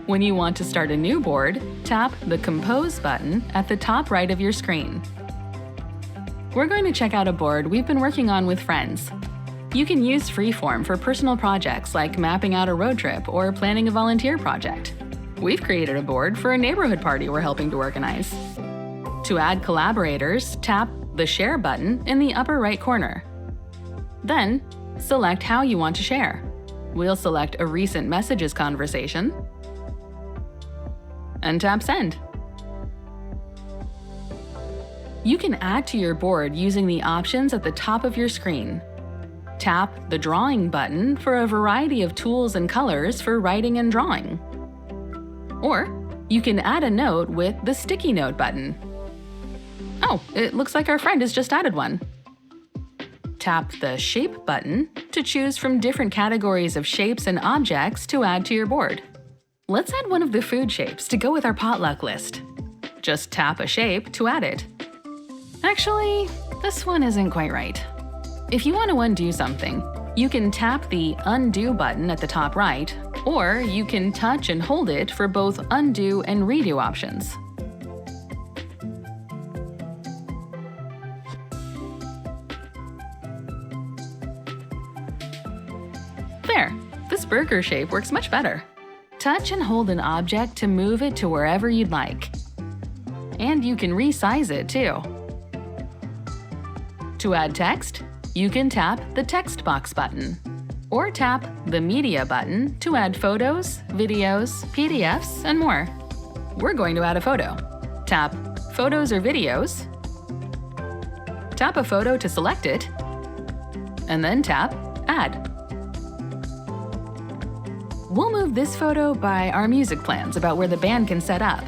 When you want to start a new board, tap the Compose button at the top right of your screen. We're going to check out a board we've been working on with friends. You can use Freeform for personal projects like mapping out a road trip or planning a volunteer project. We've created a board for a neighborhood party we're helping to organize. To add collaborators, tap the Share button in the upper right corner. Then, select how you want to share. We'll select a recent messages conversation and tap Send. You can add to your board using the options at the top of your screen. Tap the Drawing button for a variety of tools and colors for writing and drawing. Or you can add a note with the Sticky Note button. Oh, it looks like our friend has just added one. Tap the Shape button to choose from different categories of shapes and objects to add to your board. Let's add one of the food shapes to go with our potluck list. Just tap a shape to add it. Actually, this one isn't quite right. If you want to undo something, you can tap the Undo button at the top right, or you can touch and hold it for both undo and redo options. There, this burger shape works much better. Touch and hold an object to move it to wherever you'd like. And you can resize it too. To add text, You can tap the text box button or tap the media button to add photos, videos, PDFs, and more. We're going to add a photo. Tap Photos or Videos, tap a photo to select it, and then tap Add. We'll move this photo by our music plans about where the band can set up.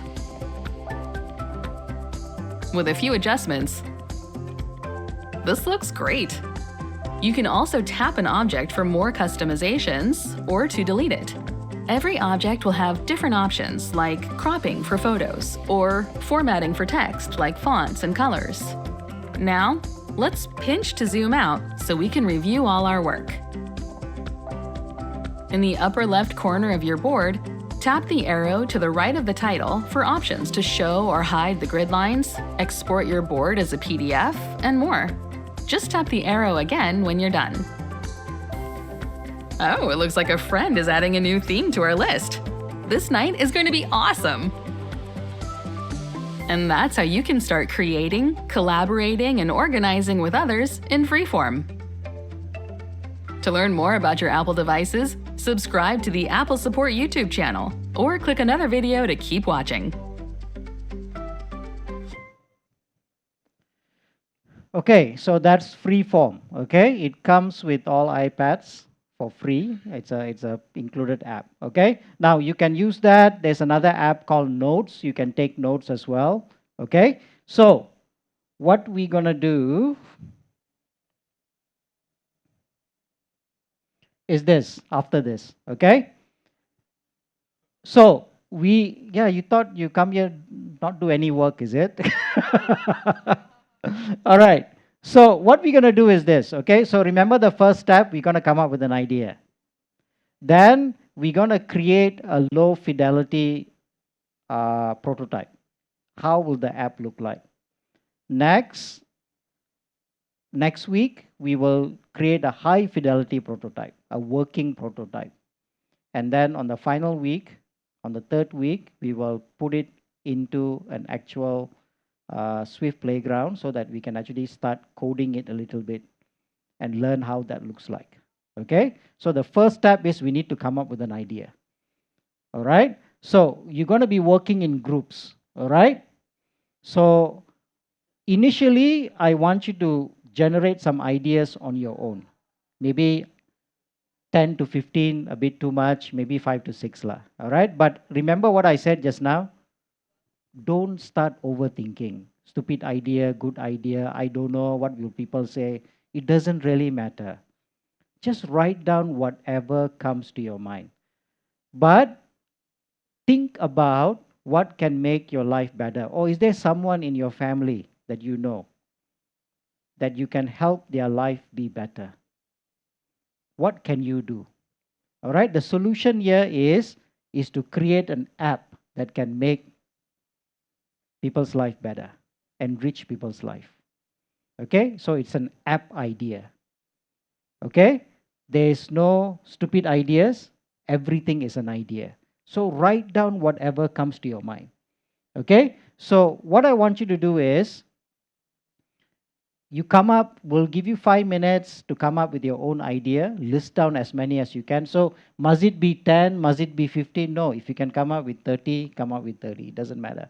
With a few adjustments, this looks great. You can also tap an object for more customizations or to delete it. Every object will have different options like cropping for photos or formatting for text like fonts and colors. Now, let's pinch to zoom out so we can review all our work. In the upper left corner of your board, tap the arrow to the right of the title for options to show or hide the grid lines, export your board as a PDF, and more. Just tap the arrow again when you're done. Oh, it looks like a friend is adding a new theme to our list. This night is going to be awesome! And that's how you can start creating, collaborating, and organizing with others in freeform. To learn more about your Apple devices, subscribe to the Apple Support YouTube channel, or click another video to keep watching. Okay, so that's freeform. Okay, it comes with all iPads for free. It's a included app. Okay, now you can use that. There's another app called Notes. You can take notes as well. Okay, so what we're gonna do is this after this. Okay, so you thought you come here not do any work, is it? All right. So what we're going to do is this, okay? So remember the first step, we're going to come up with an idea. Then we're going to create a low fidelity prototype. How will the app look like? Next week, we will create a high fidelity prototype, a working prototype. And then on the final week, on the third week, we will put it into an actual Swift playground so that we can actually start coding it a little bit and learn how that looks like. Okay, so the first step is we need to come up with an idea. All right, so you're going to be working in groups. All right, so initially I want you to generate some ideas on your own, maybe 10 to 15, a bit too much, maybe 5 to 6 lah. All right, but remember what I said just now. Don't start overthinking. Stupid idea, good idea, I don't know, what will people say? It doesn't really matter. Just write down whatever comes to your mind. But think about what can make your life better. Or is there someone in your family that you know that you can help their life be better? What can you do? All right, the solution here is to create an app that can make people's life better, enrich people's life. Okay, so it's an app idea. Okay, there's no stupid ideas. Everything is an idea. So write down whatever comes to your mind. Okay, so what I want you to do is you come up, we'll give you 5 minutes to come up with your own idea. List down as many as you can. So must it be 10? Must it be 15? No, if you can come up with 30, come up with 30. It doesn't matter.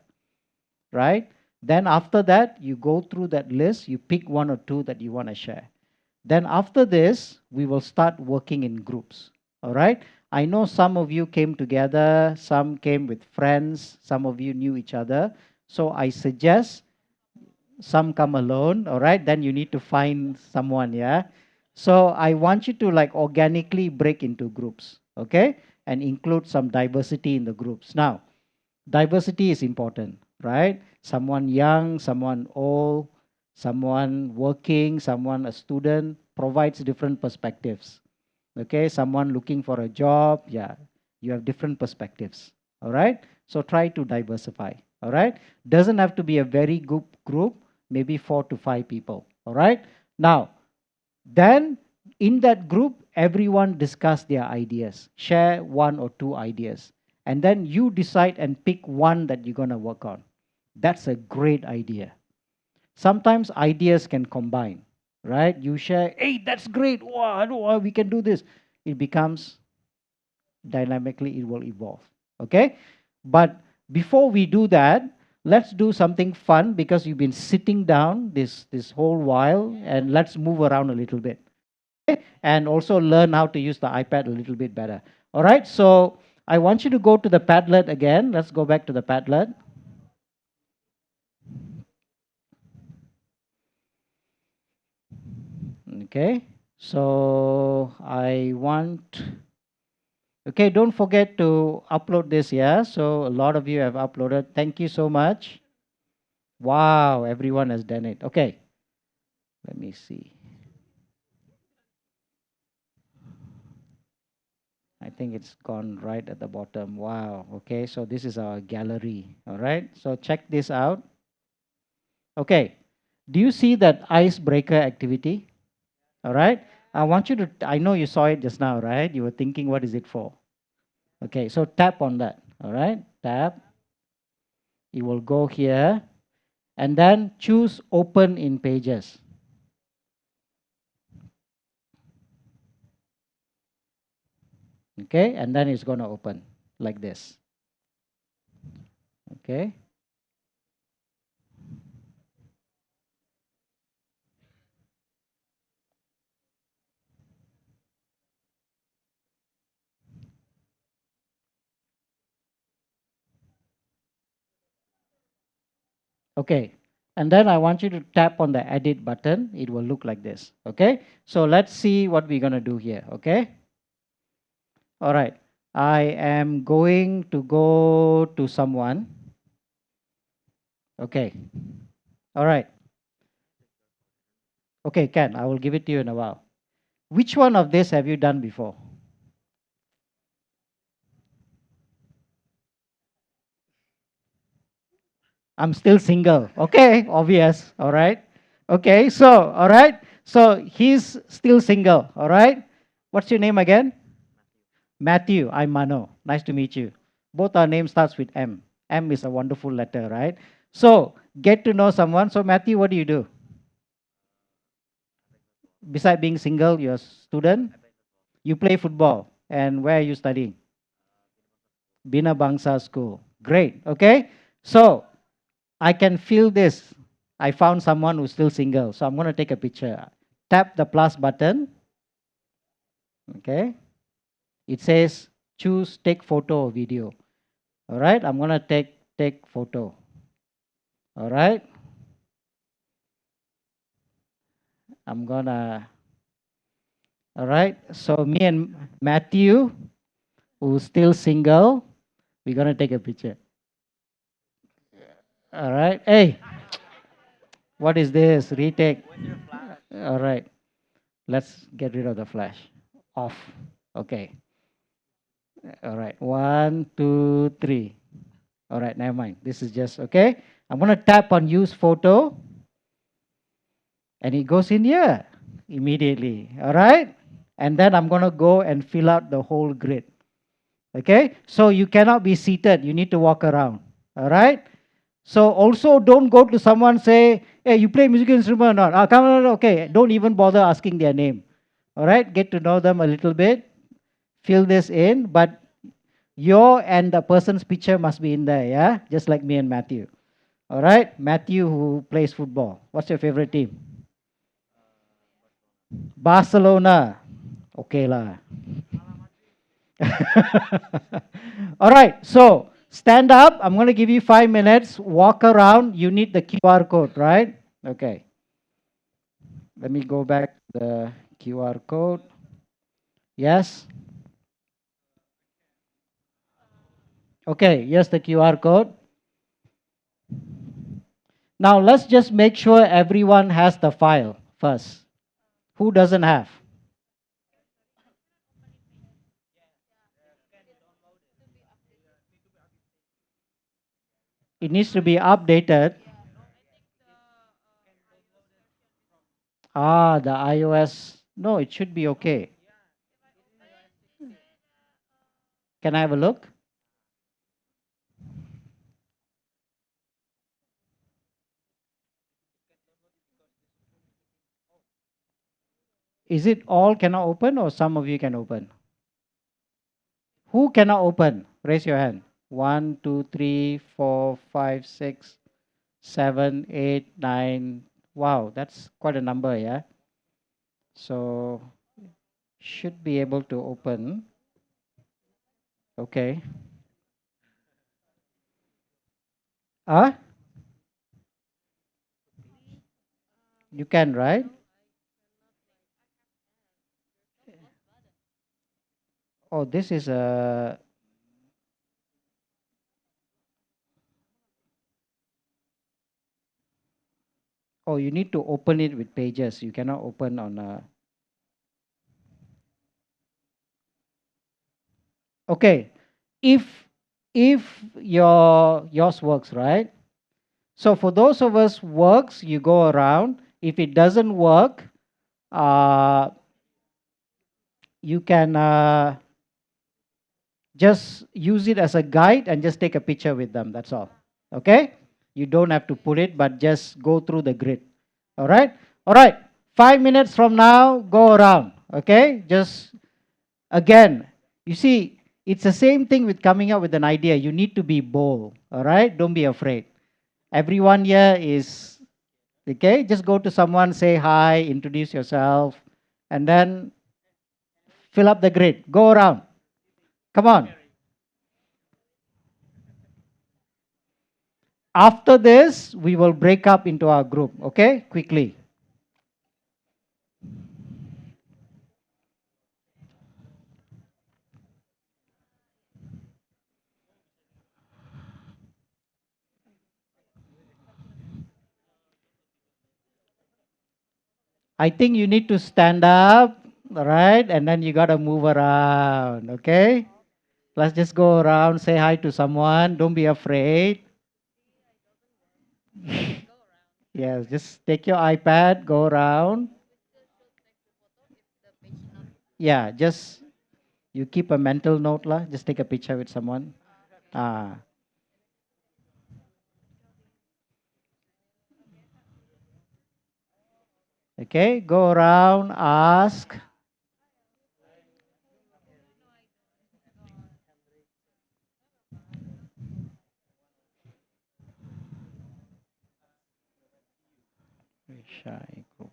Right? Then after that, you go through that list, you pick 1 or 2 that you want to share. Then after this, we will start working in groups. All right? I know some of you came together, some came with friends, some of you knew each other. So I suggest some come alone, all right? Then you need to find someone, yeah? So I want you to like organically break into groups, okay? And include some diversity in the groups. Now, diversity is important, right? Someone young, someone old, someone working, someone a student provides different perspectives. Okay, someone looking for a job, yeah, you have different perspectives. All right, so try to diversify. All right, doesn't have to be a very good group, maybe 4 to 5 people. All right, now then in that group, everyone discuss their ideas, share 1 or 2 ideas. And then you decide and pick one that you're going to work on. That's a great idea. Sometimes ideas can combine. right? You share, hey, that's great. Wow, wow, we can do this. It becomes dynamically, it will evolve. Okay? But before we do that, let's do something fun because you've been sitting down this whole while, and let's move around a little bit. Okay? And also learn how to use the iPad a little bit better. All right? So I want you to go to the Padlet again. Let's go back to the Padlet. Okay? So I want, okay, don't forget to upload this, yeah? So a lot of you have uploaded. Thank you so much. Wow, everyone has done it. Okay, let me see. I think it's gone right at the bottom. Wow, okay, so this is our gallery. All right, so check this out. Okay, do you see that icebreaker activity? All right, I want you to, I know you saw it just now, right? You were thinking, what is it for? Okay, so tap on that. All right, tap. You will go here and then choose open in pages. Okay, and then it's going to open like this. Okay. Okay. And then I want you to tap on the edit button. It will look like this. Okay. So let's see what we're going to do here. Okay. All right. I am going to go to someone. Okay. All right. Okay, Ken, I will give it to you in a while. Which one of this have you done before? I'm still single. Okay, obvious. All right. Okay, so, all right. So he's still single. All right. What's your name again? Matthew. I'm Mano. Nice to meet you. Both our names starts with M. M is a wonderful letter, right? So get to know someone. So Matthew, what do you do? Besides being single, you're a student. You play football. And where are you studying? Bina Bangsa School. Great. Okay. So I can feel this. I found someone who's still single. So I'm going to take a picture. Tap the plus button. Okay. It says choose take photo or video. All right. I'm going to take photo. All right. I'm going to, all right. So me and Matthew, who's still single, we're going to take a picture. All right. Hey, what is this? Retake. All right. Let's get rid of the flash. Off. Okay. All right. 1, 2, 3. All right. Never mind. This is just okay. I'm going to tap on use photo and it goes in here immediately. All right. And then I'm going to go and fill out the whole grid. Okay. So you cannot be seated. You need to walk around. All right. So also don't go to someone say, hey, you play musical instrument or not? Ah, come on. Okay. Don't even bother asking their name. All right. Get to know them a little bit. Fill this in. But your and the person's picture must be in there, yeah? Just like me and Matthew. All right? Matthew, who plays football. What's your favorite team? Barcelona. Okay, lah. All right, so stand up. I'm going to give you 5 minutes. Walk around. You need the QR code, right? Okay. Let me go back to the QR code. Yes? Okay, here's the QR code. Now let's just make sure everyone has the file first. Who doesn't have? It needs to be updated. Ah, the iOS. No, it should be okay. Can I have a look? Is it all cannot open or some of you can open? Who cannot open? Raise your hand. One, two, three, four, five, six, 7, 8, 9. Wow, that's quite a number, yeah? So should be able to open. Okay. Ah, you can, right? Oh, this is a. Oh, you need to open it with pages. You cannot open on a. Okay. If yours works, right? So for those of us works, you go around. If it doesn't work, uh, you can just use it as a guide and just take a picture with them. That's all. Okay? You don't have to put it, but just go through the grid. All right? All right. 5 minutes from now, go around. Okay? Just again, you see, it's the same thing with coming up with an idea. You need to be bold. All right? Don't be afraid. Everyone here is okay. Just go to someone, say hi, introduce yourself, and then fill up the grid. Go around. Come on. After this, we will break up into our group, okay? Quickly. I think you need to stand up, all right? And then you got to move around, okay? Let's just go around, say hi to someone. Don't be afraid. Yes, just take your iPad, go around. Yeah, just you keep a mental note lah. Just take a picture with someone. Ah, okay, go around, ask. Shy group.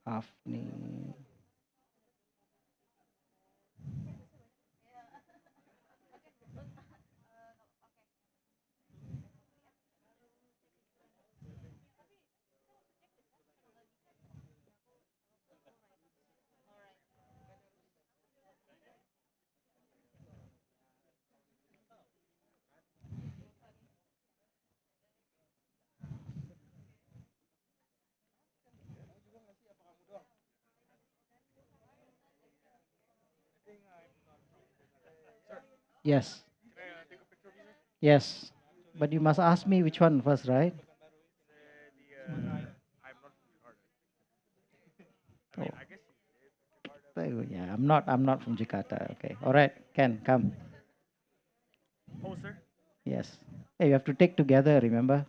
Afni. Yes, yes. But you must ask me which one first, right? Oh. Yeah, I'm not from Jakarta. Okay. All right. Can come. Yes. Hey, you have to take together, remember?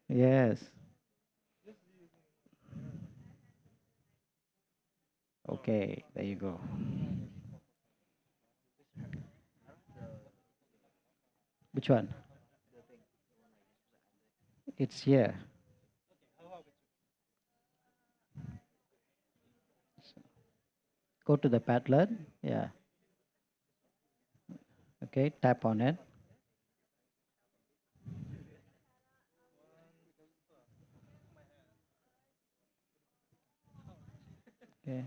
Yes. Okay, there you go. Which one? It's here. Go to the Padlet. Yeah. Okay, tap on it. Okay.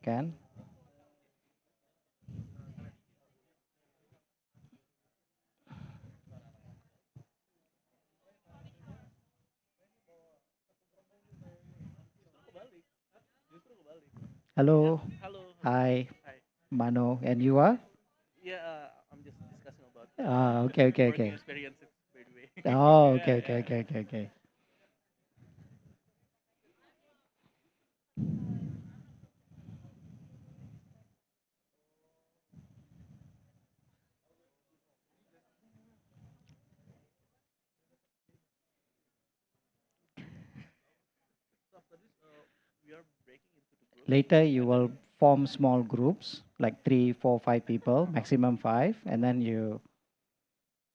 Can. Hello. Hi, Mano. And you are? Okay, okay, Working okay. experiences, by the way. Oh, Yeah, okay, okay, yeah. okay, okay, okay. So after this, we are breaking into the groups, Later, you and then will form small groups, like three, four, 5 people, maximum five, and then you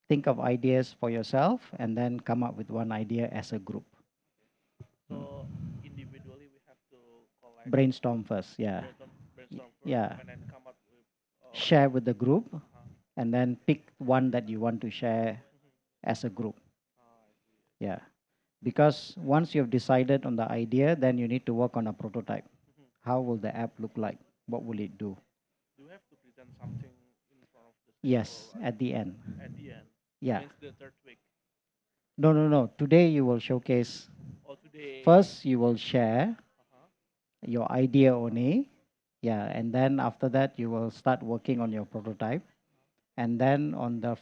think of ideas for yourself, and then come up with one idea as a group. so individually we have to collect, Brainstorm first, yeah. brainstorm first, Yeah. and then come up with. Share with the group, Uh-huh. and then pick one that you want to share Mhm. as a group. I see. Yeah. Because once you've decided on the idea, then you need to work on a prototype. Mhm. How will the app look like? What will it do? Do you have to present something in front of the Yes, stakeholder at the end. at the end? Yeah. Means the third week. No, no, no. Today you will showcase. Or today. First, you will share Uh-huh. your idea only. Yeah. And then after that, you will start working on your prototype. And then on the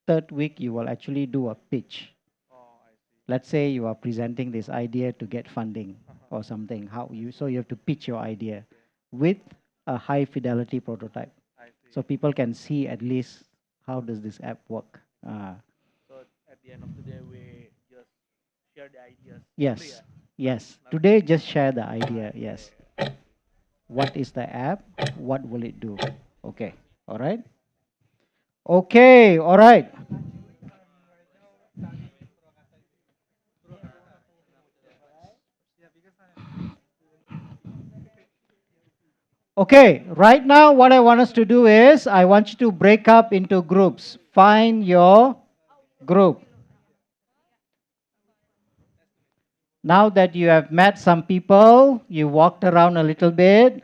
third week, you will actually do a pitch. Oh, I see. Let's say you are presenting this idea to get funding Uh-huh. or something. So you have to pitch your idea Okay. with a high fidelity prototype, I see. so people can see at least how does this app work. So at the end of the day, we just share the ideas only, Yes, yeah. Nothing, yes. nothing. Today, just share the I idea. see. Yes. I see. What is the app? What will it do? Okay. All right. Okay. All right. Okay. Right now, what I want us to do is I want you to break up into groups. Find your group. Now that you have met some people, you walked around a little bit.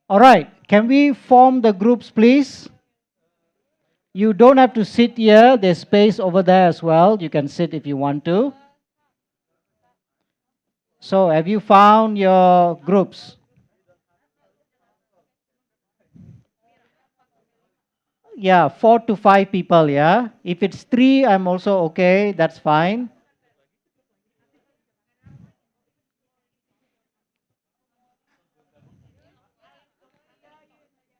All right. Can we form the groups, please? You don't have to sit here. There's space over there as well. You can sit if you want to. So, have you found your groups? Yeah, 4 to 5 people. Yeah. If it's three, I'm also okay. That's fine.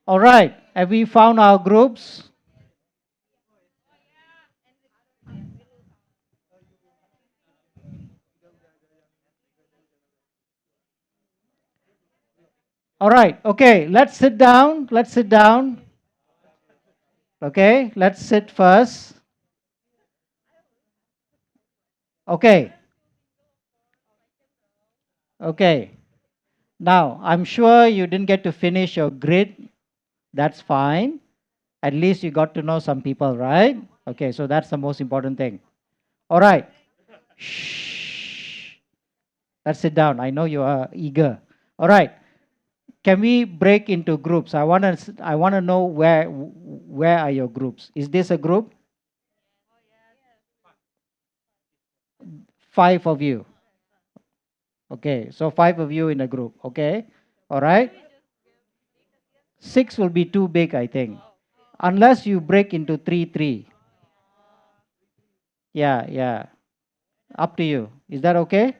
All right. Have we found our groups? All right. Okay. Let's sit down. Let's sit down. Okay. Let's sit first. Okay. Okay. Now, I'm sure you didn't get to finish your grid. That's fine. At least you got to know some people, right? Okay, so that's the most important thing. All right. Shh. Let's sit down. I know you are eager. All right. Can we break into groups? I want to know where are your groups? Is this a group? 5 of you. Okay, so 5 of you in a group. Okay. All right. 6 will be too big, I think. Unless you break into 3. Yeah, yeah. Up to you. Is that okay?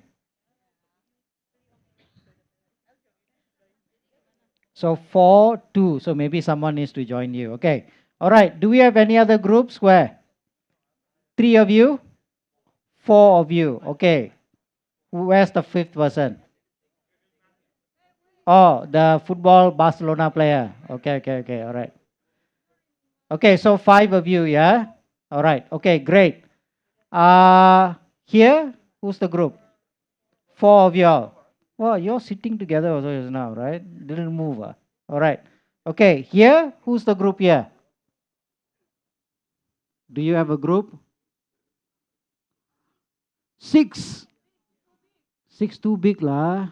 So 4, 2. So maybe someone needs to join you. Okay. All right. Do we have any other groups? Where? 3 of you? 4 of you. Okay. Where's the fifth person? Oh, the football Barcelona player. Okay, okay, okay. All right. Okay, so 5 of you, yeah? All right. Okay, great. Here, who's the group? 4 of y'all. Well, you're sitting together also just now, right? Didn't move. All right. Okay, here, who's the group here? Do you have a group? 6. 6 too big lah.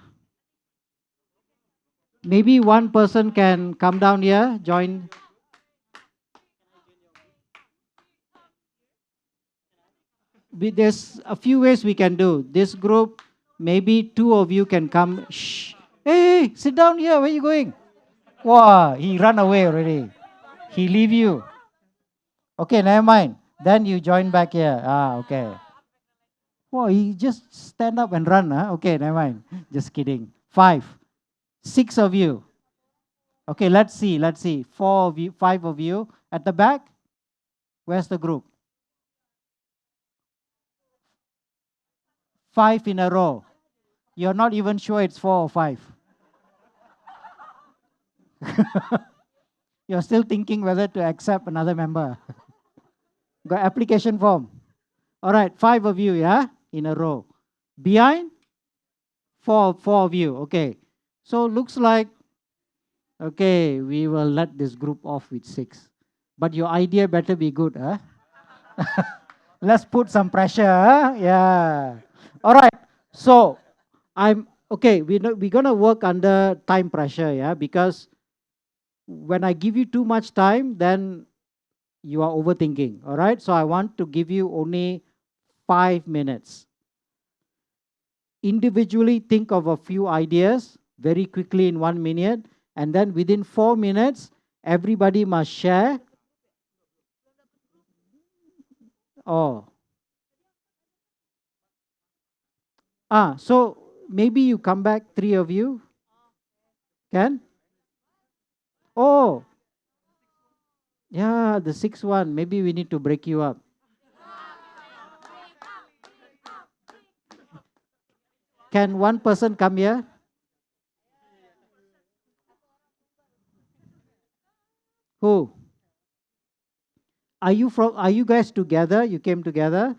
Maybe one person can come down here, join. There's a few ways we can do. This group, maybe two of you can come. Shh. Hey, sit down here. Where are you going? Wow, he run away already. He leave you. Okay, never mind. Then you join back here. Ah, okay. Wow, he just stand up and run. Huh? Okay, never mind. Just kidding. Five, six of you. Okay, let's see. Let's see. Four of you, five of you at the back. Where's the group? Five in a row. You're not even sure it's four or five. You're still thinking whether to accept another member. Got application form. All right, five of you, yeah, in a row. Behind, four of you. Okay. So looks like, okay, we will let this group off with six. But your idea better be good, huh? Let's put some pressure, huh? Yeah. All right. So I'm okay. We're gonna work under time pressure, yeah, because when I give you too much time, then you are overthinking. All right. So I want to give you only 5 minutes. Individually think of a few ideas very quickly in 1 minute, and then within 4 minutes, everybody must share. Oh, so maybe you come back, three of you can. Oh, yeah, the sixth one. Maybe we need to break you up. Can one person come here? Who? Are you from? Are you guys together? You came together?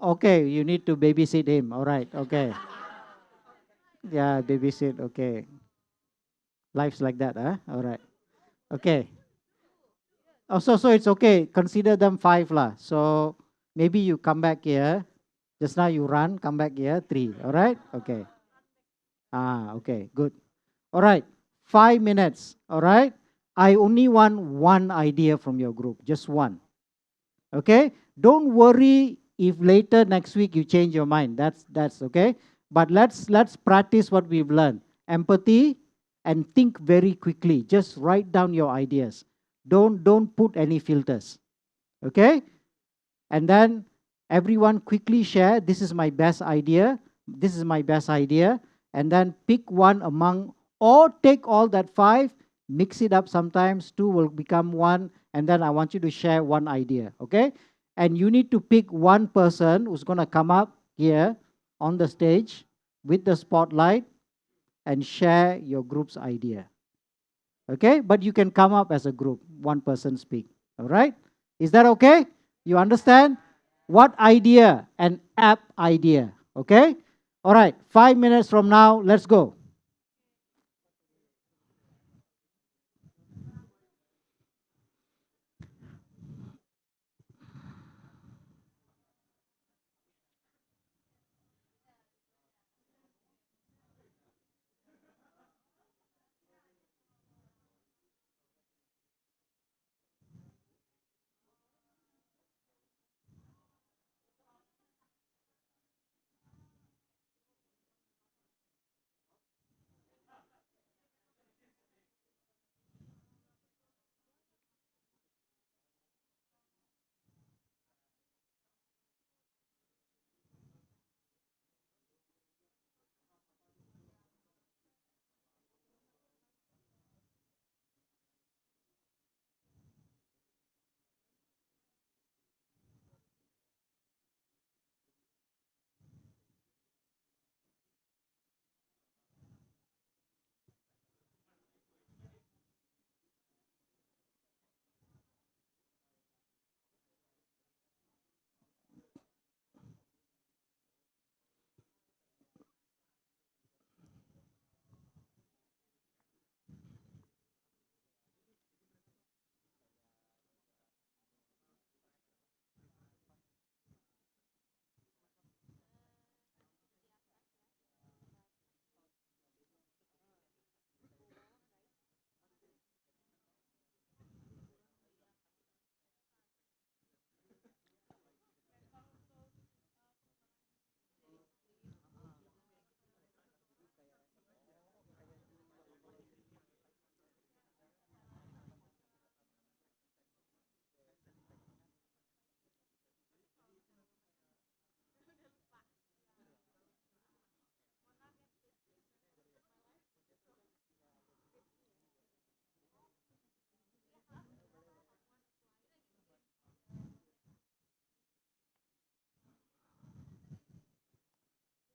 Okay, you need to babysit him. All right. Okay. Yeah, babysit. Okay. Life's like that, huh? All right. Okay. Oh, so it's okay. Consider them five lah. So maybe you come back here. Just now you run, come back here, three. All right? Okay. Okay, good. All right. 5 minutes. All right. I only want one idea from your group, just one. Okay. Don't worry if later next week you change your mind. That's okay. But let's practice what we've learned. Empathy and think very quickly. Just write down your ideas. Don't put any filters. Okay? And then everyone quickly share, this is my best idea, this is my best idea, and then pick one among, or take all that five, mix it up sometimes, two will become one, and then I want you to share one idea, okay? And you need to pick one person who's going to come up here on the stage with the spotlight and share your group's idea. Okay? But you can come up as a group, one person speak. All right? Is that okay? You understand? What idea? An app idea. Okay? All right. 5 minutes from now, let's go.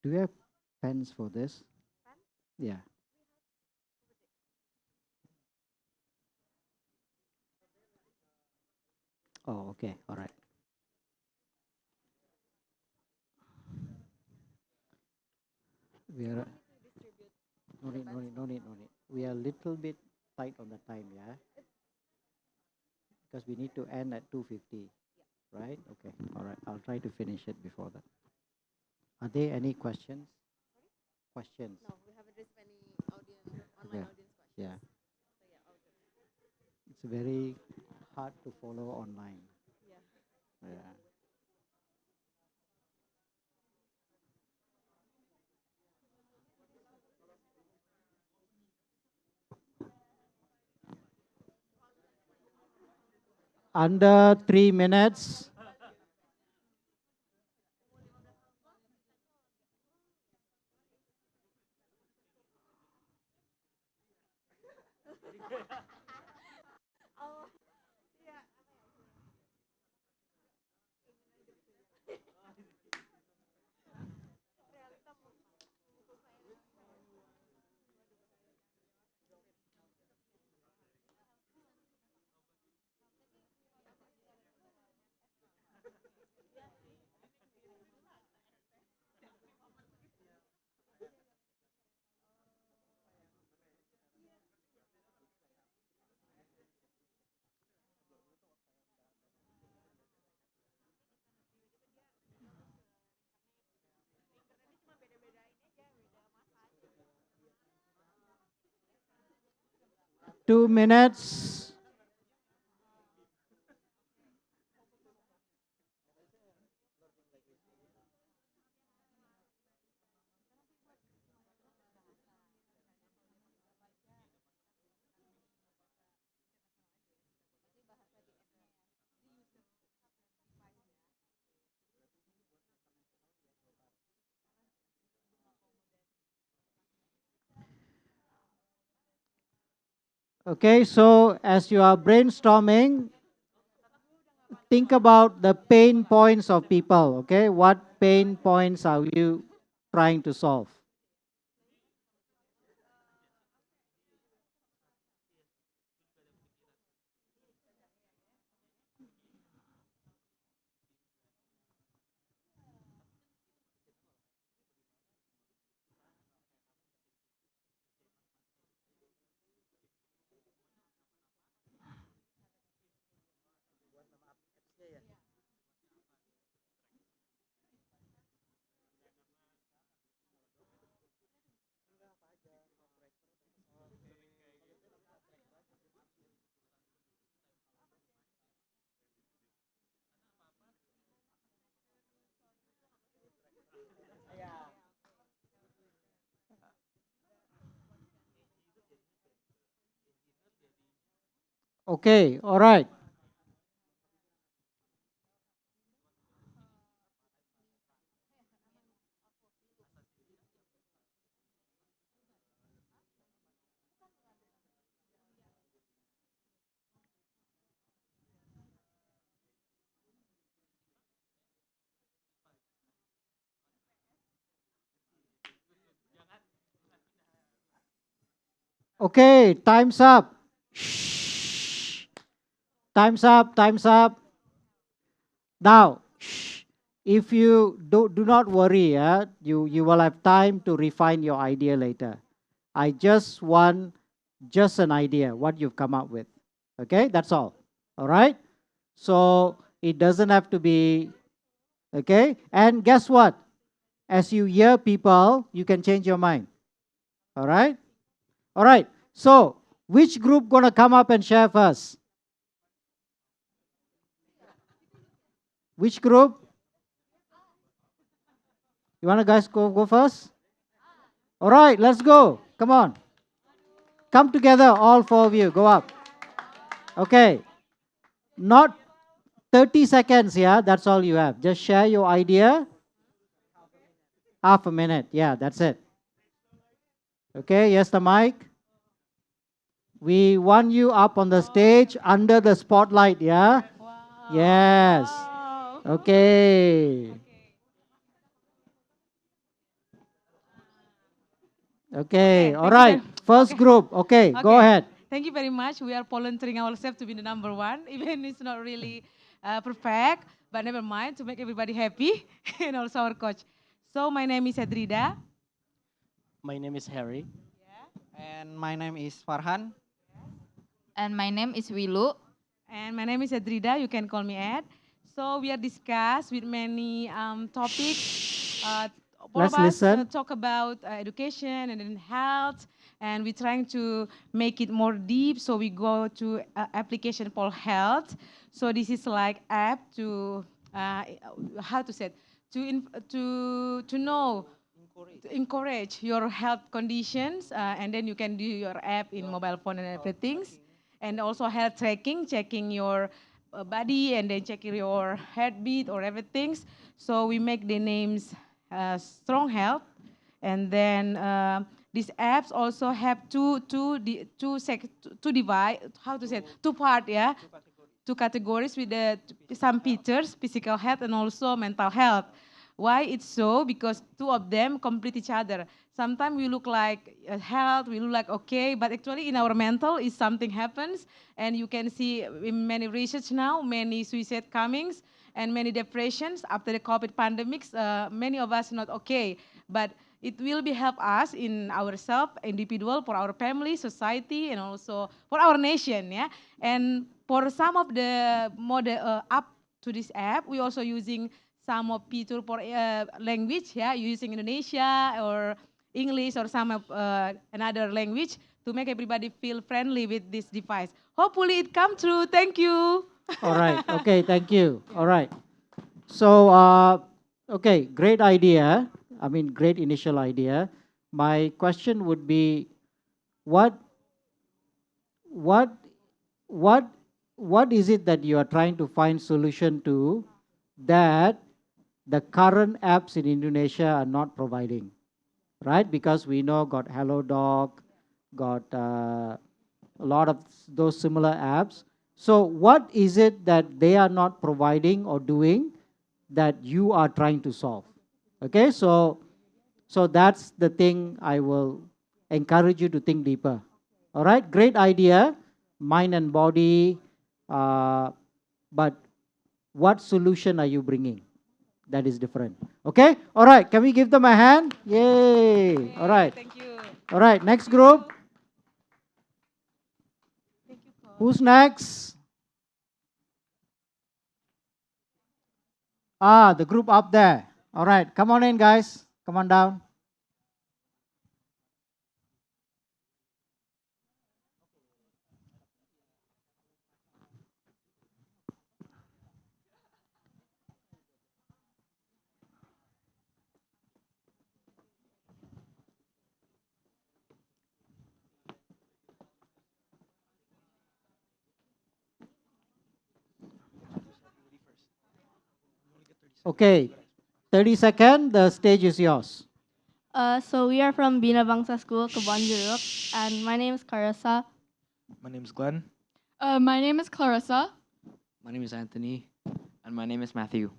Do you have pens for this? Yeah. Oh, okay. All right. We are no need, no need, no need, no need. We are a little bit tight on the time, yeah, because we need to end at 2:50, right? Okay. All right. I'll try to finish it before that. Are there any questions? Questions? No, we haven't received any audience, Okay. online audience questions. Yeah. So yeah, all good. It's very hard to follow online. Yeah. Yeah. Under 3 minutes. Oh, yeah. Two minutes. Okay, so as you are brainstorming, think about the pain points of people. Okay, what pain points are you trying to solve? Okay, all right. Okay, time's up. Shh. Time's up, time's up. Now, shh. If you do not worry, you will have time to refine your idea later. I just want just an idea what you've come up with. Okay, that's all. All right. So it doesn't have to be okay. And guess what? As you hear people, you can change your mind. All right. All right. So which group gonna come up and share first? Which group? You wanna guys go first? All right. Let's go. Come on. Come together, all four of you. Go up. Okay. Not 30 seconds, yeah, that's all you have. Just share your idea. Half a minute, yeah, that's it. Okay, yes, the mic. We want you up on the stage under the spotlight, yeah? Wow. Yes. Wow. Okay. Okay, all thank you right. very First okay. group. Okay, go Okay. ahead. Thank you very much. We are volunteering ourselves to be the number one, even it's not really perfect, but never mind, to make everybody happy, and also our coach. So my name is Edrida. My name is Harry. And my name is Farhan. And my name is Wilu. And my name is Edrida. You can call me Ed. So we are discussed with many topics. All of Let's us listen. talk about education and then health, and we're trying to make it more deep. So we go to application for health. So this is like app to how to say it? To know to encourage your health conditions, and then you can do your app in mobile phone and everything, and also health tracking, checking your body and then checking your heartbeat or everything. So we make the names Strong Health, and then these apps also have two divide, how to say it? Two part, yeah, two categories with some features, physical health and also mental health. Why it's so? Because two of them complete each other. Sometimes we look like health, we look like okay, but actually in our mental, if something happens, and you can see in many research now, many suicide comings and many depressions after the COVID pandemics. Many of us not okay, but it will be help us in ourselves, individual, for our family, society, and also for our nation. Yeah, and for some of the model up to this app, we also using some of feature for language. Yeah, using Indonesia or English or some of another language to make everybody feel friendly with this device. Hopefully it come true. Thank you. All right. Okay, thank you. All right. So, okay, great idea. I mean, great initial idea. My question would be, what, what, what, what is it that you are trying to find solution to that the current apps in Indonesia are not providing, right? Because we know got Hello Dog, got a lot of those similar apps. So, what is it that they are not providing or doing that you are trying to solve? Okay, so that's the thing I will encourage you to think deeper. All right, great idea, mind and body, but what solution are you bringing that is different? Okay, all right, can we give them a hand? Yay! All Yay, right, thank you. all right, Thank next you. group. Thank you, Coach. Who's next? Ah, the group up there. All right, come on in, guys. Come on down. Okay, 30 second, the stage is yours. So we are from Bina Bangsa School, Kebon Jeruk, and my name is Carissa. My name is Glenn. My name is Clarissa. My name is Anthony. And my name is Matthew.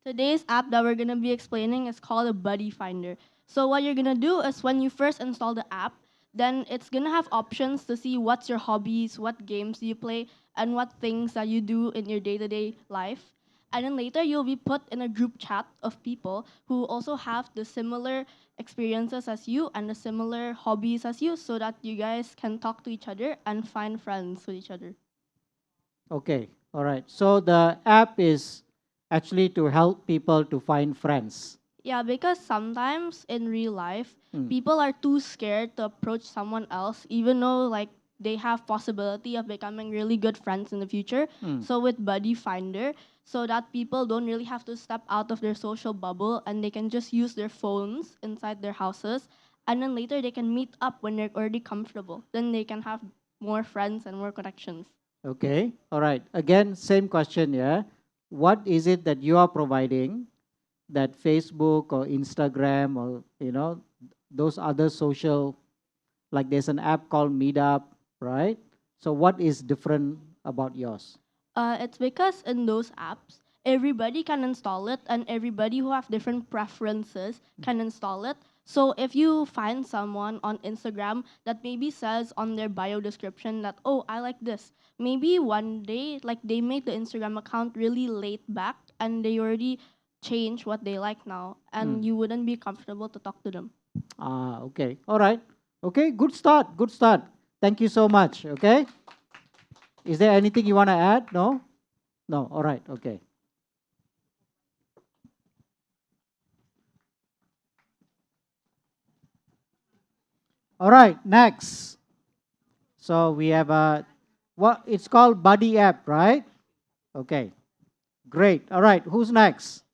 Today's app that we're gonna be explaining is called a Buddy Finder. So what you're gonna do is when you first install the app, then it's gonna have options to see what's your hobbies, what games do you play, and what things that you do in your day-to-day life. And then later you'll be put in a group chat of people who also have the similar experiences as you and the similar hobbies as you so that you guys can talk to each other and find friends with each other. Okay, all right. So the app is actually to help people to find friends. Yeah, because sometimes in real life, Mm. people are too scared to approach someone else, even though like they have possibility of becoming really good friends in the future. Mm. So with Buddy Finder, so that people don't really have to step out of their social bubble and they can just use their phones inside their houses, and then later they can meet up when they're already comfortable. Then they can have more friends and more connections. Okay, all right. Again, same question, yeah. What is it that you are providing that Facebook or Instagram or, those other social, like there's an app called Meetup, right? So what is different about yours? It's because in those apps, everybody can install it, and everybody who have different preferences can install it. So if you find someone on Instagram that maybe says on their bio description that, oh, I like this, maybe one day like they made the Instagram account really laid back and they already change what they like now, and you wouldn't be comfortable to talk to them. Okay. All right. Okay, good start. Good start. Thank you so much. Okay. Is there anything you want to add? No? No. All right. Okay. All right, next. So we have a what it's called Buddy app, right? Okay. Great. All right, who's next?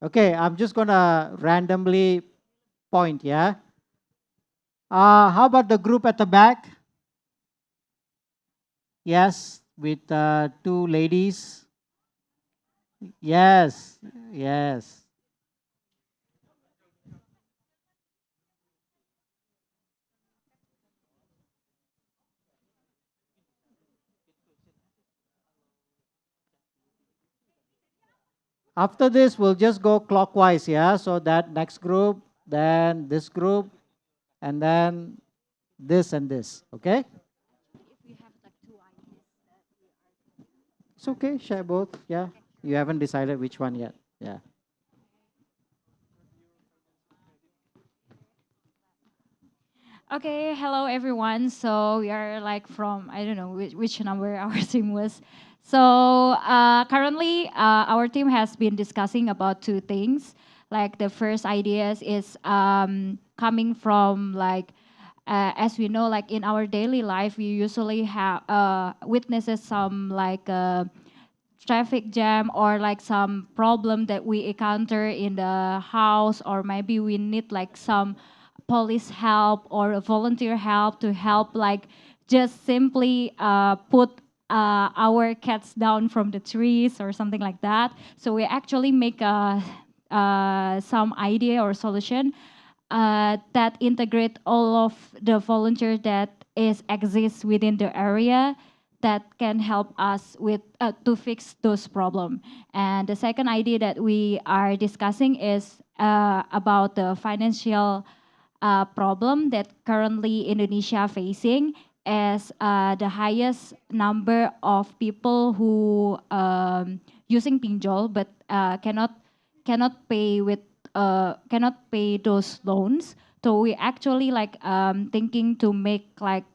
Okay, I'm just gonna randomly point, yeah. How about the group at the back? Yes, with two ladies. Yes, yes. After this, we'll just go clockwise, yeah. So that next group, then this group, and then this and this. Okay. It's okay. Share both. Yeah. You haven't decided which one yet. Yeah. Okay, hello everyone. So we are like from, I don't know which number our team was. So currently our team has been discussing about two things. Like the first ideas is coming from like, as we know, like in our daily life, we usually have witnesses some like traffic jam or like some problem that we encounter in the house, or maybe we need like some police help or a volunteer help to help like just simply put our cats down from the trees or something like that. So we actually make some idea or solution that integrate all of the volunteers that is exists within the area that can help us with to fix those problem. And the second idea that we are discussing is about the financial problem that currently Indonesia facing, as the highest number of people who using pinjol but cannot pay with cannot pay those loans. So we actually like thinking to make like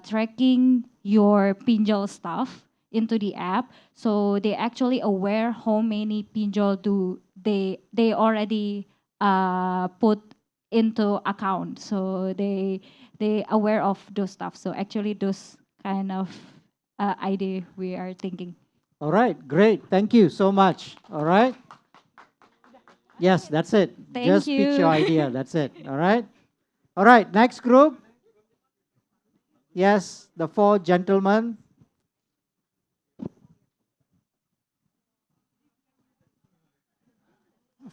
tracking your pinjol stuff into the app, so they actually aware how many pinjol do they already put into account. So they aware of those stuff. So actually those kind of idea we are thinking. All right, great. Thank you so much. All right. Yes, that's it. Thank Just pitch your you. idea. That's it. All right. All right, next group. Yes, the four gentlemen.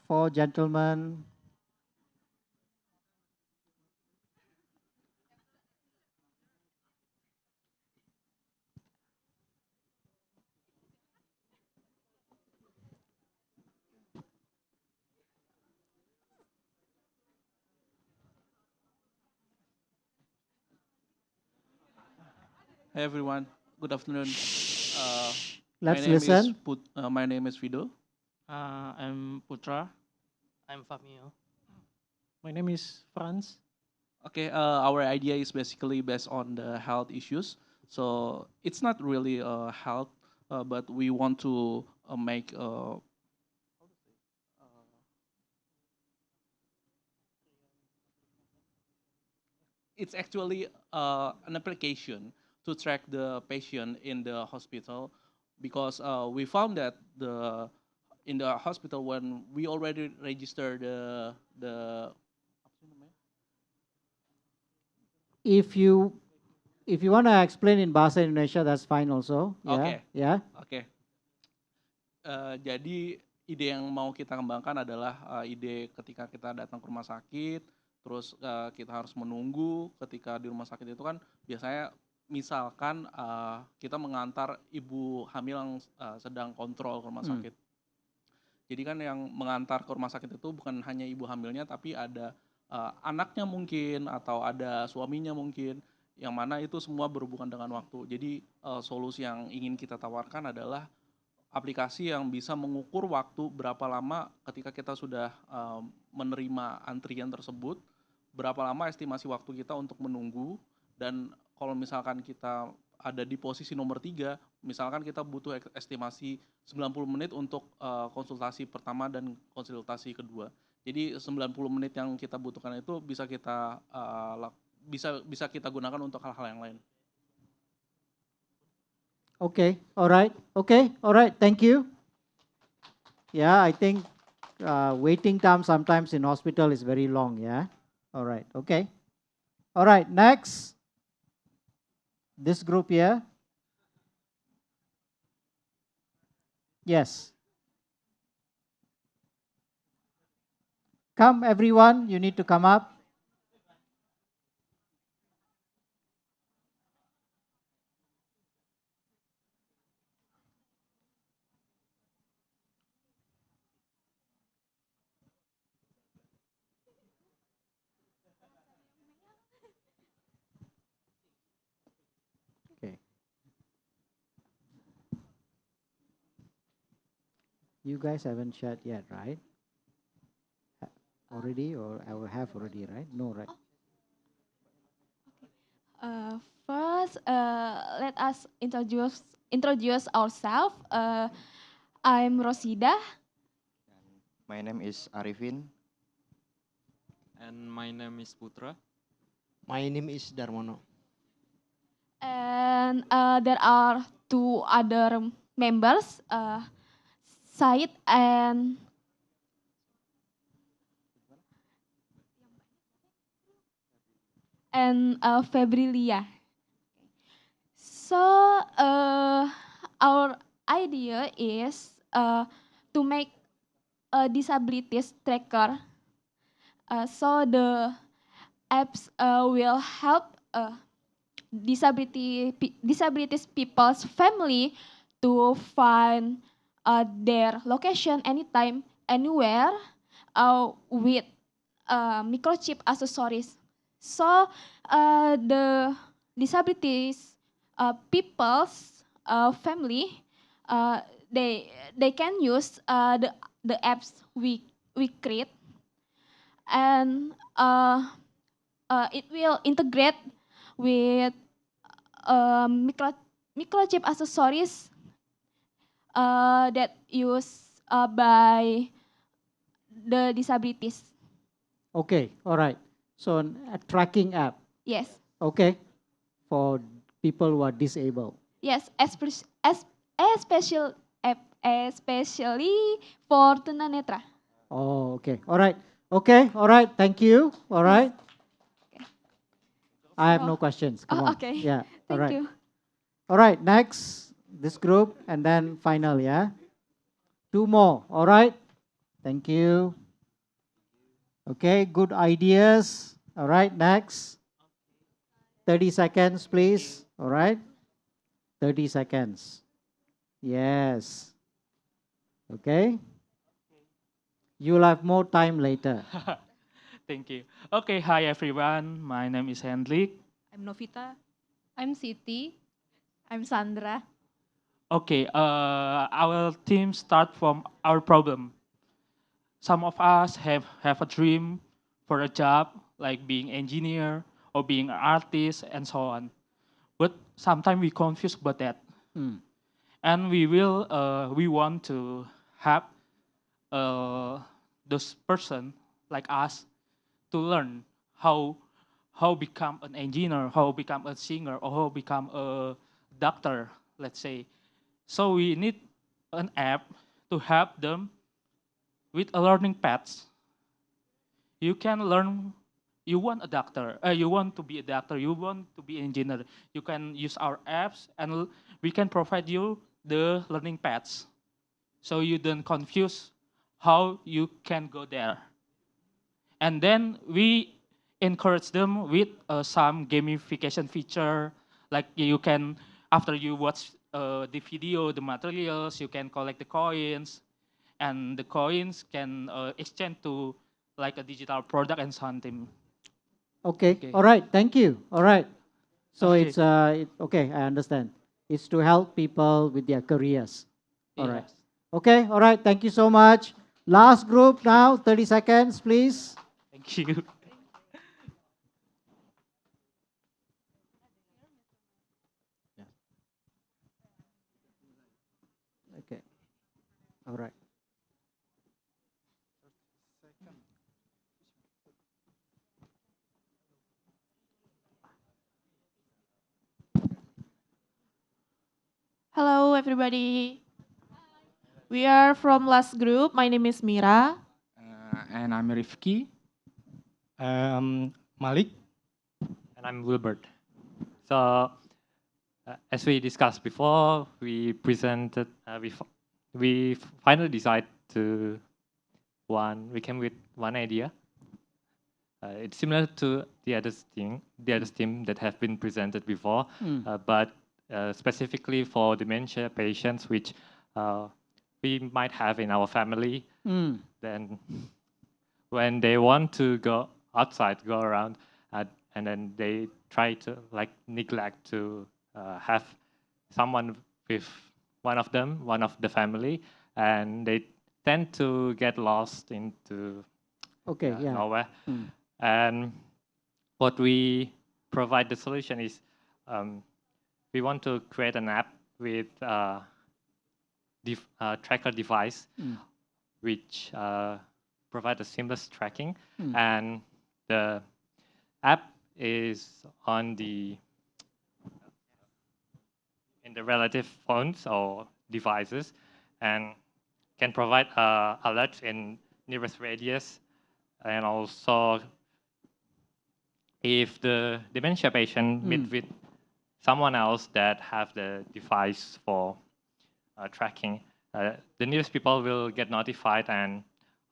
Four gentlemen. Hey everyone, good afternoon. Uh, Let's listen. My name is Vido. I'm Putra. I'm Famio. My name is Franz. Okay, our idea is basically based on the health issues. So it's not really health, but we want to make it's actually an application to track the patient in the hospital, because we found that the in the hospital when we already register the If you want to explain in bahasa Indonesia, that's fine also. Yeah. Oke. Yeah. Oke. Jadi ide yang mau kita kembangkan adalah ide ketika kita datang ke rumah sakit, terus kita harus menunggu. Ketika di rumah sakit itu kan biasanya misalkan kita mengantar ibu hamil yang sedang kontrol ke rumah sakit. Jadi kan yang mengantar ke rumah sakit itu bukan hanya ibu hamilnya, tapi ada anaknya mungkin, atau ada suaminya mungkin, yang mana itu semua berhubungan dengan waktu. Jadi solusi yang ingin kita tawarkan adalah aplikasi yang bisa mengukur waktu berapa lama ketika kita sudah menerima antrian tersebut, berapa lama estimasi waktu kita untuk menunggu, dan kalau misalkan kita ada di posisi nomor 3, misalkan kita butuh estimasi 90 menit untuk konsultasi pertama dan konsultasi kedua. Jadi 90 menit yang kita butuhkan itu bisa kita bisa kita gunakan untuk hal-hal yang lain. Okay, all right, thank you. Yeah, I think waiting time sometimes in hospital is very long, yeah? All right, okay. All right, next. This group here. Yes. Come everyone, you need to come up. Okay. You guys haven't shared yet, right? Already, or I will have already, right? No, right? First, let us introduce ourselves. I'm Rosida. My name is Arifin. And my name is Putra. My name is Darmono. And there are two other members, Said and Febrilia. So our idea is to make a disabilities tracker. So the apps will help disabilities people's family to find their location anytime, anywhere, with microchip accessories. So the disabilities people's family, they can use the apps we create, and it will integrate with microchip accessories that used by the disabilities. Okay, all right. So a tracking app, Yes, okay, for people who are disabled. yes, especially for tunanetra. Oh, okay, all right. Okay, all right, thank you. All right. I have no questions. Come on. Okay. Yeah, all Thank right. you. All right, next, this group, and then final, yeah? Two more, all right? Thank you. Okay, good ideas. All right, next. 30 seconds, please. All right? 30 seconds. Yes. Okay? You'll have more time later. Thank you. Okay, hi everyone. My name is Hendrik. I'm Novita. I'm Siti. I'm Sandra. Okay, our team start from our problem. Some of us have a dream for a job, like being engineer or being an artist and so on. But sometimes we confuse about that. Mm. And we want to have those person like us to learn how become an engineer, how become a singer, or how become a doctor, let's say. So we need an app to help them with a learning paths. You can learn. You want a doctor. You want to be a doctor. You want to be an engineer. You can use our apps, and we can provide you the learning paths, so you don't confuse how you can go there. And then we encourage them with some gamification feature, like you can, after you watch the video, the materials, you can collect the coins, and the coins can exchange to like a digital product and something. Okay. Okay. All right. Thank you. All right. So Okay. it's okay. I understand. It's to help people with their careers. All right. Yes. Okay. All right. Thank you so much. Last group now. 30 seconds, please. Thank you. Okay. All right. Hello, everybody. We are from last group. My name is Mira. And I'm Rifki. Malik. And I'm Wilbert. So, as we discussed before, we presented, we finally decided to we came with one idea. It's similar to the other team that have been presented before, but specifically for dementia patients, which we might have in our family. Then, when they want to go outside, go around, and then they try to like neglect to have someone with one of the family, and they tend to get lost into nowhere. And what we provide the solution is we want to create an app with tracker device, which provide a seamless tracking, and the app is in the relative phones or devices, and can provide alerts in nearest radius, and also if the dementia patient meet with someone else that have the device for tracking, the nearest people will get notified and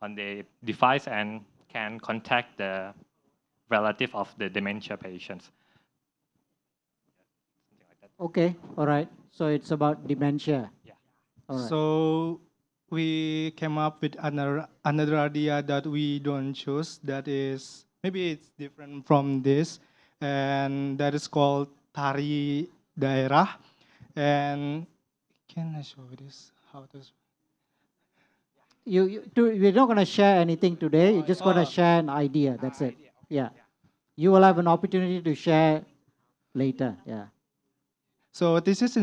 on the device and can contact the relative of the dementia patients. Okay. All right. So it's about dementia. Yeah. All right. So we came up with another idea that we don't choose. That is maybe it's different from this, and that is called tari daerah. And can I show this? How to? We're not going to share anything today. You're just going to share an idea. That's it. Yeah. You will have an opportunity to share later. Yeah. So this is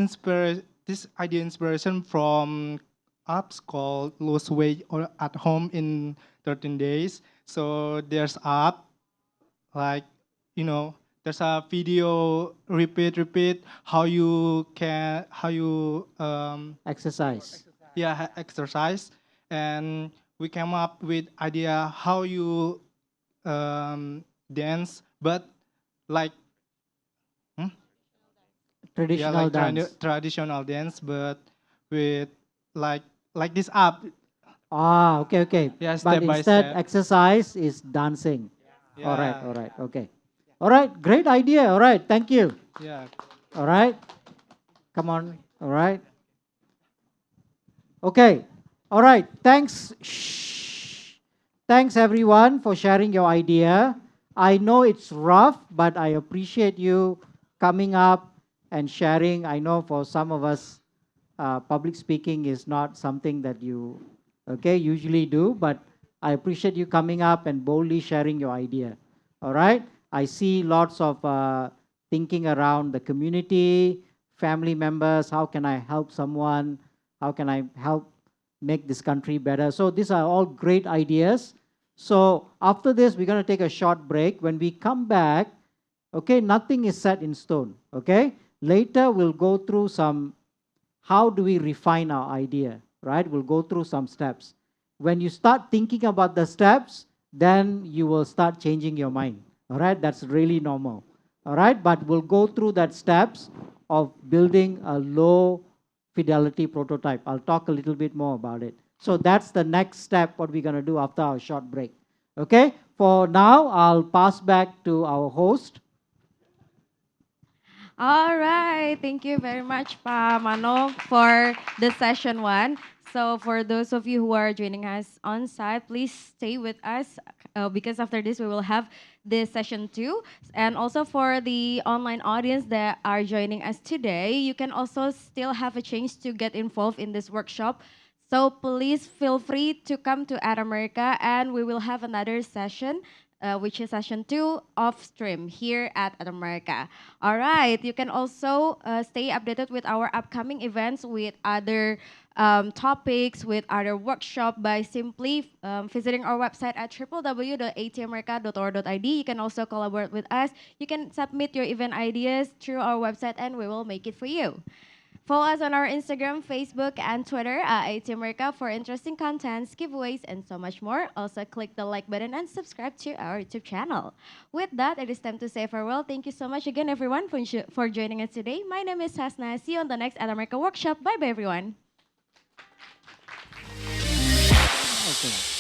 this idea inspiration from apps called Lose Weight or at Home in 13 days. So there's app like there's a video repeat how you exercise. Yeah, exercise, and we came up with idea how you dance, but like traditional dance. Traditional dance, but with like this app. Ah, okay. Yeah, but step by instead, step. exercise is dancing. Yeah. All right. Okay. All right. Great idea. All right. Thank you. Yeah. All right. Come on. All right. Okay. All right. Thanks. Shh. Thanks everyone for sharing your idea. I know it's rough, but I appreciate you coming up and sharing. I know for some of us, public speaking is not something that you usually do, but I appreciate you coming up and boldly sharing your idea. All right. I see lots of thinking around the community, family members. How can I help someone? How can I help make this country better? So these are all great ideas. So after this, we're going to take a short break. When we come back, okay, nothing is set in stone. Okay. Later, we'll go through how do we refine our idea, right? We'll go through some steps. When you start thinking about the steps, then you will start changing your mind, all right? That's really normal, all right? But we'll go through that steps of building a low fidelity prototype. I'll talk a little bit more about it. So that's the next step, what we're going to do after our short break, okay? For now, I'll pass back to our host. All right. Thank you very much, Pa Mano, for the session 1. So for those of you who are joining us on site, please stay with us because after this we will have this session too. And also for the online audience that are joining us today, you can also still have a chance to get involved in this workshop. So please feel free to come to Ad America, and we will have another session, which is session 2 off stream here at America. All right, you can also stay updated with our upcoming events with other topics, with other workshop by simply visiting our website at www.atamerica.org.id. You can also collaborate with us. You can submit your event ideas through our website and we will make it for you. Follow us on our Instagram, Facebook, and Twitter at IT America for interesting contents, giveaways, and so much more. Also, click the like button and subscribe to our YouTube channel. With that, it is time to say farewell. Thank you so much again, everyone, for joining us today. My name is Hasna. See you on the next At America workshop. Bye-bye, everyone. Okay.